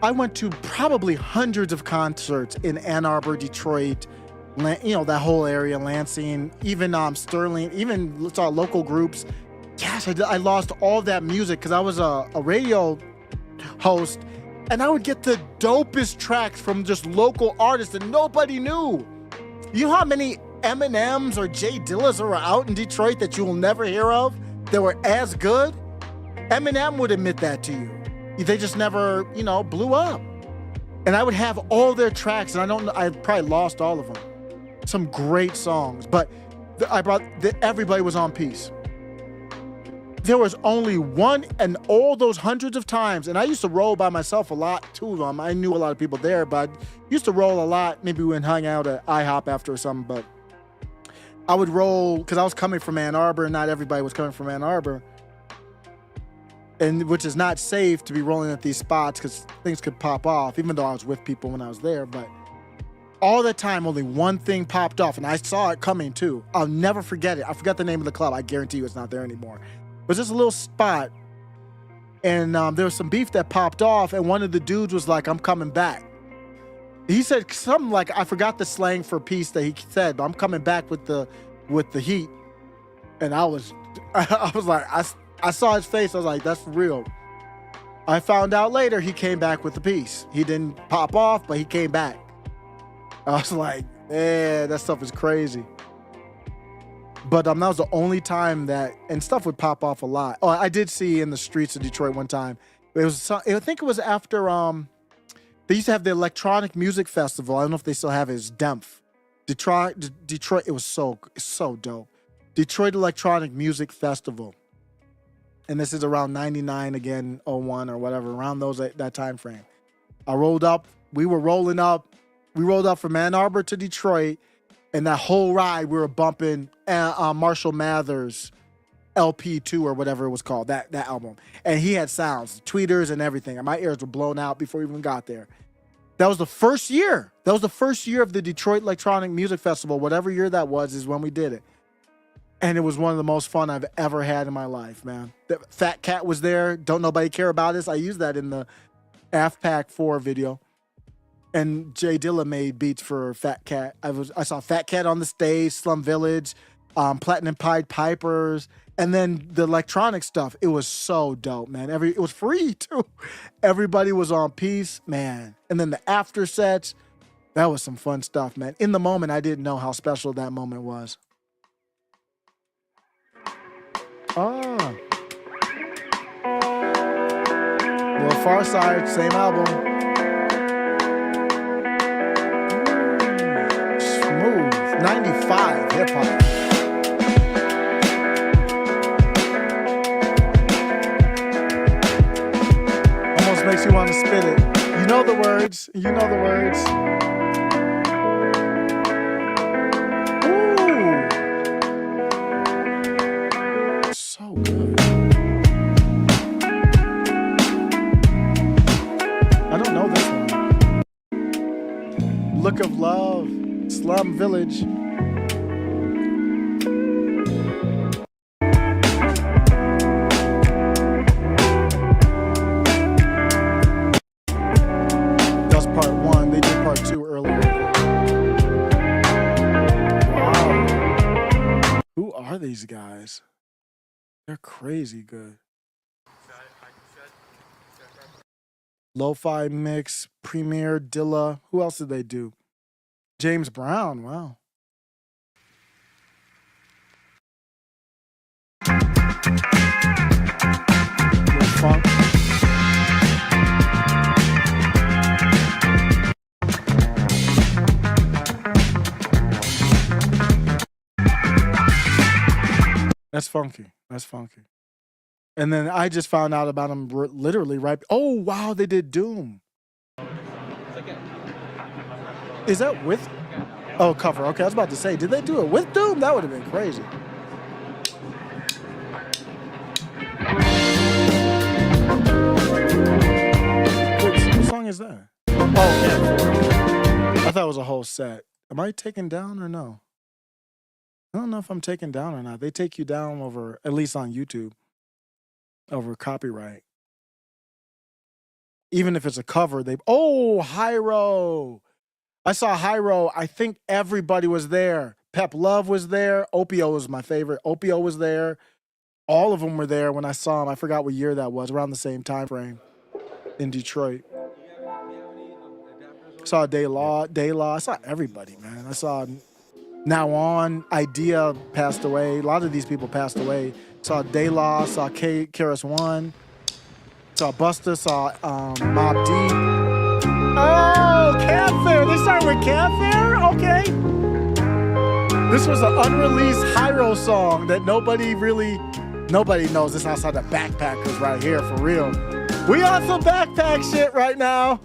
I went to probably hundreds of concerts in Ann Arbor, Detroit, you know, that whole area, Lansing, even Sterling, even saw local groups. Gosh, I lost all that music because I was a radio host, and I would get the dopest tracks from just local artists that nobody knew. You know how many Eminems or Jay Dillas are out in Detroit that you will never hear of that were as good? Eminem would admit that to you. They just never, you know, blew up. And I would have all their tracks, and I probably lost all of them. Some great songs, but everybody was on Peace. There was only one, and all those hundreds of times, and I used to roll by myself a lot too. I knew a lot of people there, but I used to roll a lot. Maybe we went hung out at IHOP after or something, but I would roll because I was coming from Ann Arbor, and not everybody was coming from Ann Arbor. And which is not safe to be rolling at these spots because things could pop off, even though I was with people when I was there. But all the time, only one thing popped off, and I saw it coming too. I'll never forget it. I forgot the name of the club. I guarantee you it's not there anymore. It was just a little spot, and there was some beef that popped off, and one of the dudes was like, "I'm coming back." He said something like, I forgot the slang for peace that he said, but I'm coming back with the heat. And I was like, I saw his face. I was like, that's for real. I found out later he came back with the peace. He didn't pop off, but he came back. I was like, man, that stuff is crazy. But that was the only time and stuff would pop off a lot. Oh, I did see in the streets of Detroit one time. I think it was after they used to have the electronic music festival. I don't know if they still have it. It's DEMF. Detroit. It was so dope. Detroit Electronic Music Festival. And this is around 99 again, 01 or whatever, around that time frame. I rolled up. We were rolling up. We rolled up from Ann Arbor to Detroit, and that whole ride we were bumping Marshall Mathers LP2 or whatever it was called, that album. And he had sounds, tweeters and everything. And my ears were blown out before we even got there. That was the first year. That was the first year of the Detroit Electronic Music Festival. Whatever year that was is when we did it. And it was one of the most fun I've ever had in my life, man. The Fat Cat was there. Don't Nobody Care About Us. I used that in the AFPAC 4 video. And Jay Dilla made beats for Fat Cat. I saw Fat Cat on the stage, Slum Village, Platinum Pied Pipers, and then the electronic stuff. It was so dope, man. It was free too. Everybody was on Peace, man. And then the after sets, that was some fun stuff, man. In the moment, I didn't know how special that moment was. Oh. Well, Far Side, same album. Smooth. Look of Love, Slum Village. That was part 1. They did part 2 earlier. Wow. Who are these guys? They're crazy good. Lo-Fi Mix, Premier, Dilla. Who else did they do? James Brown. Wow. Little funk. That's funky. That's funky. And then I just found out about them literally right. Oh, wow, they did Doom. Is that with? Oh, cover. Okay, I was about to say, did they do it with Doom? That would have been crazy. What song is that? Oh, yeah. I thought it was a whole set. Am I taken down or no? I don't know if I'm taken down or not. They take you down over, at least on YouTube, over copyright. Even if it's a cover, they... Oh, Hyro! I saw Hyro. I think everybody was there. Pep Love was there. Opio was my favorite. Opio was there. All of them were there when I saw them. I forgot what year that was, around the same time frame in Detroit. I saw De La. I saw everybody, man. I saw Now On. Idea passed away. A lot of these people passed away. Saw De La. Saw Karis One. Saw Busta. Saw Mobb Deep. Oh, Cab Fair. They started with Cab Fair? Okay. This was an unreleased Hyro song that nobody knows. This outside the Backpackers right here, for real. We on some backpack shit right now.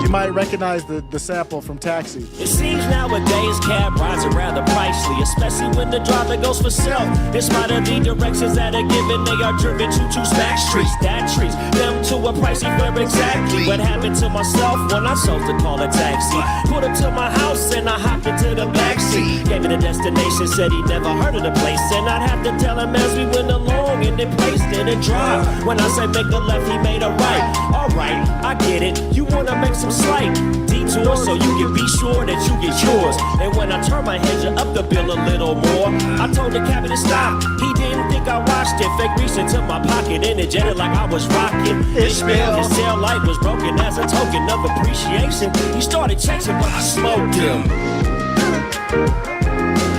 You might recognize the sample from Taxi. It seems nowadays cab rides are rather pricey, especially when the driver goes for self. In spite of the directions that are given, they are driven to two back streets. That treats them to a pricey fare exactly. What happened to myself when I chose to call a taxi? Put up to my house and I hopped into the backseat. Gave me the destination, said he never heard of the place, and I'd have to tell him as we went along, and then placed in a drive. When I said make a left, he made a right. All right, I get it. You wanna make some slight detour so you can be sure that you get yours. And when I turned my head, you up the bill a little more. I told the cabin to stop. He didn't think I watched it. Fake reached into my pocket and it jetted like I was rocking. Ishmael, his tail light was broken as a token of appreciation. He started chasing, but I smoked him.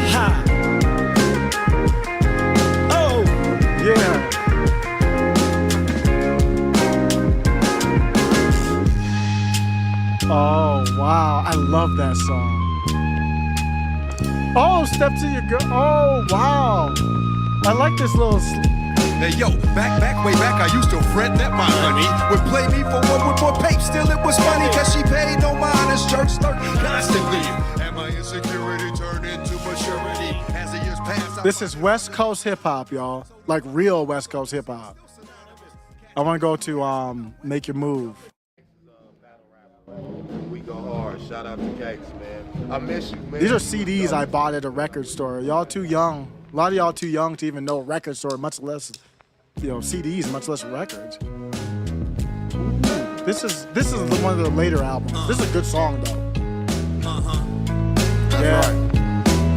Ha. Oh. Yeah. Oh, wow. I love that song. Oh, Step to Your Girl. Oh, wow. I like this little... Hey, yo, way back, I used to fret that my honey would play me for one with more pape. Still, it was funny, cause she paid no mind as jerks constantly. And my insecurity turned into maturity as the years passed. This is West Coast hip-hop, y'all. Like real West Coast hip-hop. I want to go to Make Your Move. We go hard. Shout out to Gates, man. I miss you, man. These are CDs I bought at a record store. Y'all too young. A lot of y'all too young to even know a record store, much less, CDs, much less records. Ooh, this is one of the later albums. This is a good song though. Yeah.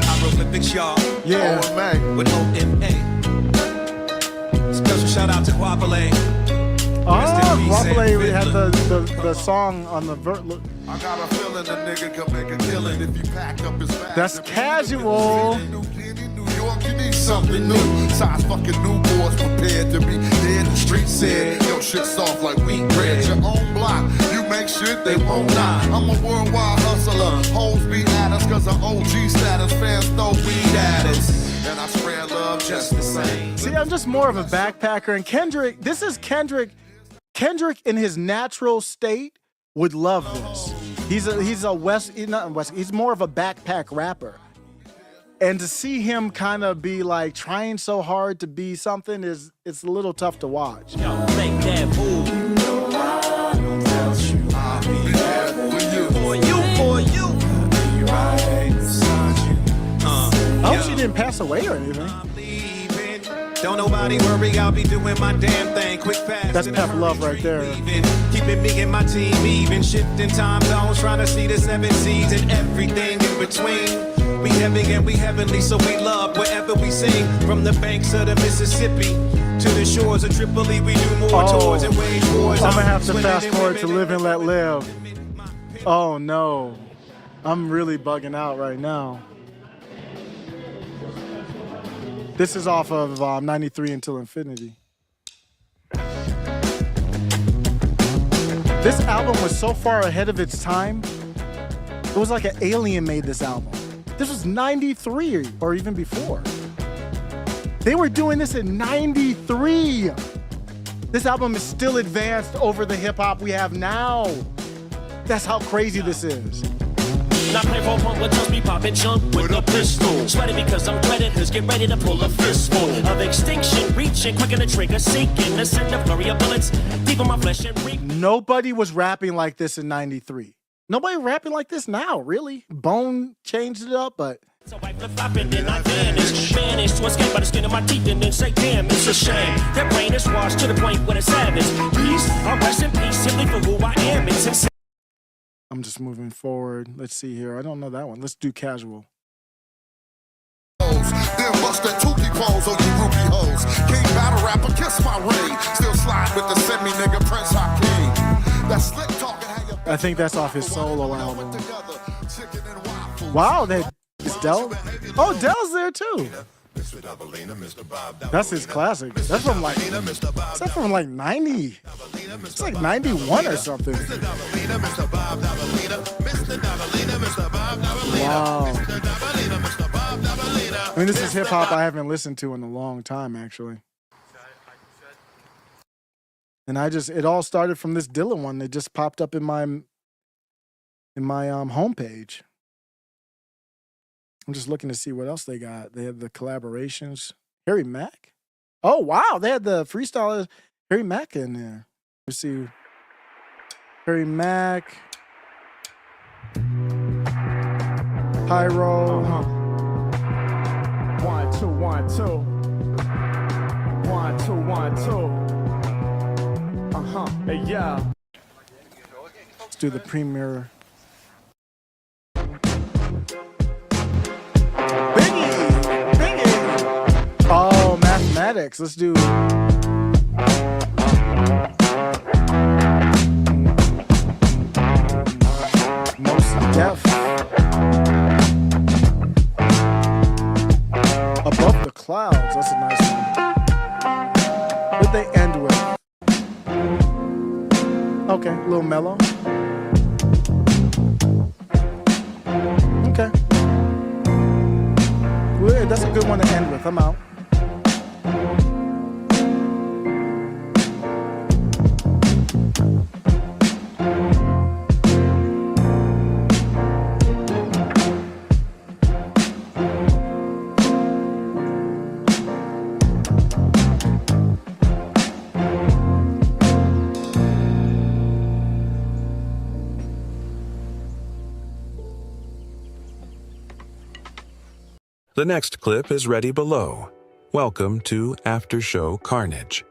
Hieroglyphics, y'all. Yeah. OMA. With OMA. Special shout out to Guapale. Oh, Guapale had the song on the I got a feeling a nigga can make a killing if you pack up his bag. That's Casual. New York, you need something new. Size fucking new boys prepared to be dead. The street said, yo, shit soft like wheat bread. Your own block, you make shit they won't lie. I'm a worldwide hustler. Hoes be at us cause of OG status. Fans throw weed at us. And I spread love just the same. See, I'm just more of a backpacker. And Kendrick, this is Kendrick. Kendrick in his natural state would love this. He's more of a backpack rapper. And to see him kind of be like trying so hard to be something it's a little tough to watch. Yo, make that move. didn't pass away or anything. Don't nobody worry, I'll be doing my damn thing. Quick fast. That's Pep Love right there. Keeping me and my team even. Shifting time zones, trying to see the 7 seas and everything in between. We heavy and we heavenly, so we love wherever we sing. From the banks of the Mississippi to the shores of Tripoli, we do more tours and wage wars. I'm gonna have to fast forward to Live and Let Live. Oh no, I'm really bugging out right now. This is off of 93 Until Infinity. This album was so far ahead of its time. It was like an alien made this album. This was 93 or even before. They were doing this in 93. This album is still advanced over the hip hop we have now. That's how crazy this is. Not play for punk, but just be popping junk with a pistol. Sweating because I'm predators, get ready to pull a fistful of extinction, reaching quicker the trigger, seeking the send a flurry of bullets deep in my flesh and reek. Nobody was rapping like this in 93. Nobody rapping like this now, really. Bone changed it up, but. So I flip-flop and then I vanish. Managed to escape by the skin of my teeth and then say, damn, it's a shame. Their brain is washed to the point where it's savage. Peace, I rest in peace simply for who I am. It's insane. I'm just moving forward. Let's see here. I don't know that one. Let's do Casual. Then bust that Tukey pose on you groupie hoes. King battle rapper, kiss my ring. Still slide with the semi nigga Prince Hakeem. That slick talking. I think that's off his solo album. Wow, is Del? Oh, Del's there too. That's his classic. That's from like, is that from like 90? It's like 91 or something. Wow. I mean, this is hip hop I haven't listened to in a long time, actually. And it all started from this Dylan one that just popped up in my homepage. I'm just looking to see what else they got. They had the collaborations. Harry Mack? Oh, wow. They had the freestylers Harry Mack in there. Let's see. Harry Mack. Pyro. 1 2 1 2. 1 2 1 2. Hey, yeah. Let's do the premiere. Oh, mathematics. Let's do. Most Def. Above the Clouds. That's a nice one. What'd they end with? Okay, a little mellow. Okay. Well, that's a good one to end with. I'm out. The next clip is ready below. Welcome to After Show Carnage.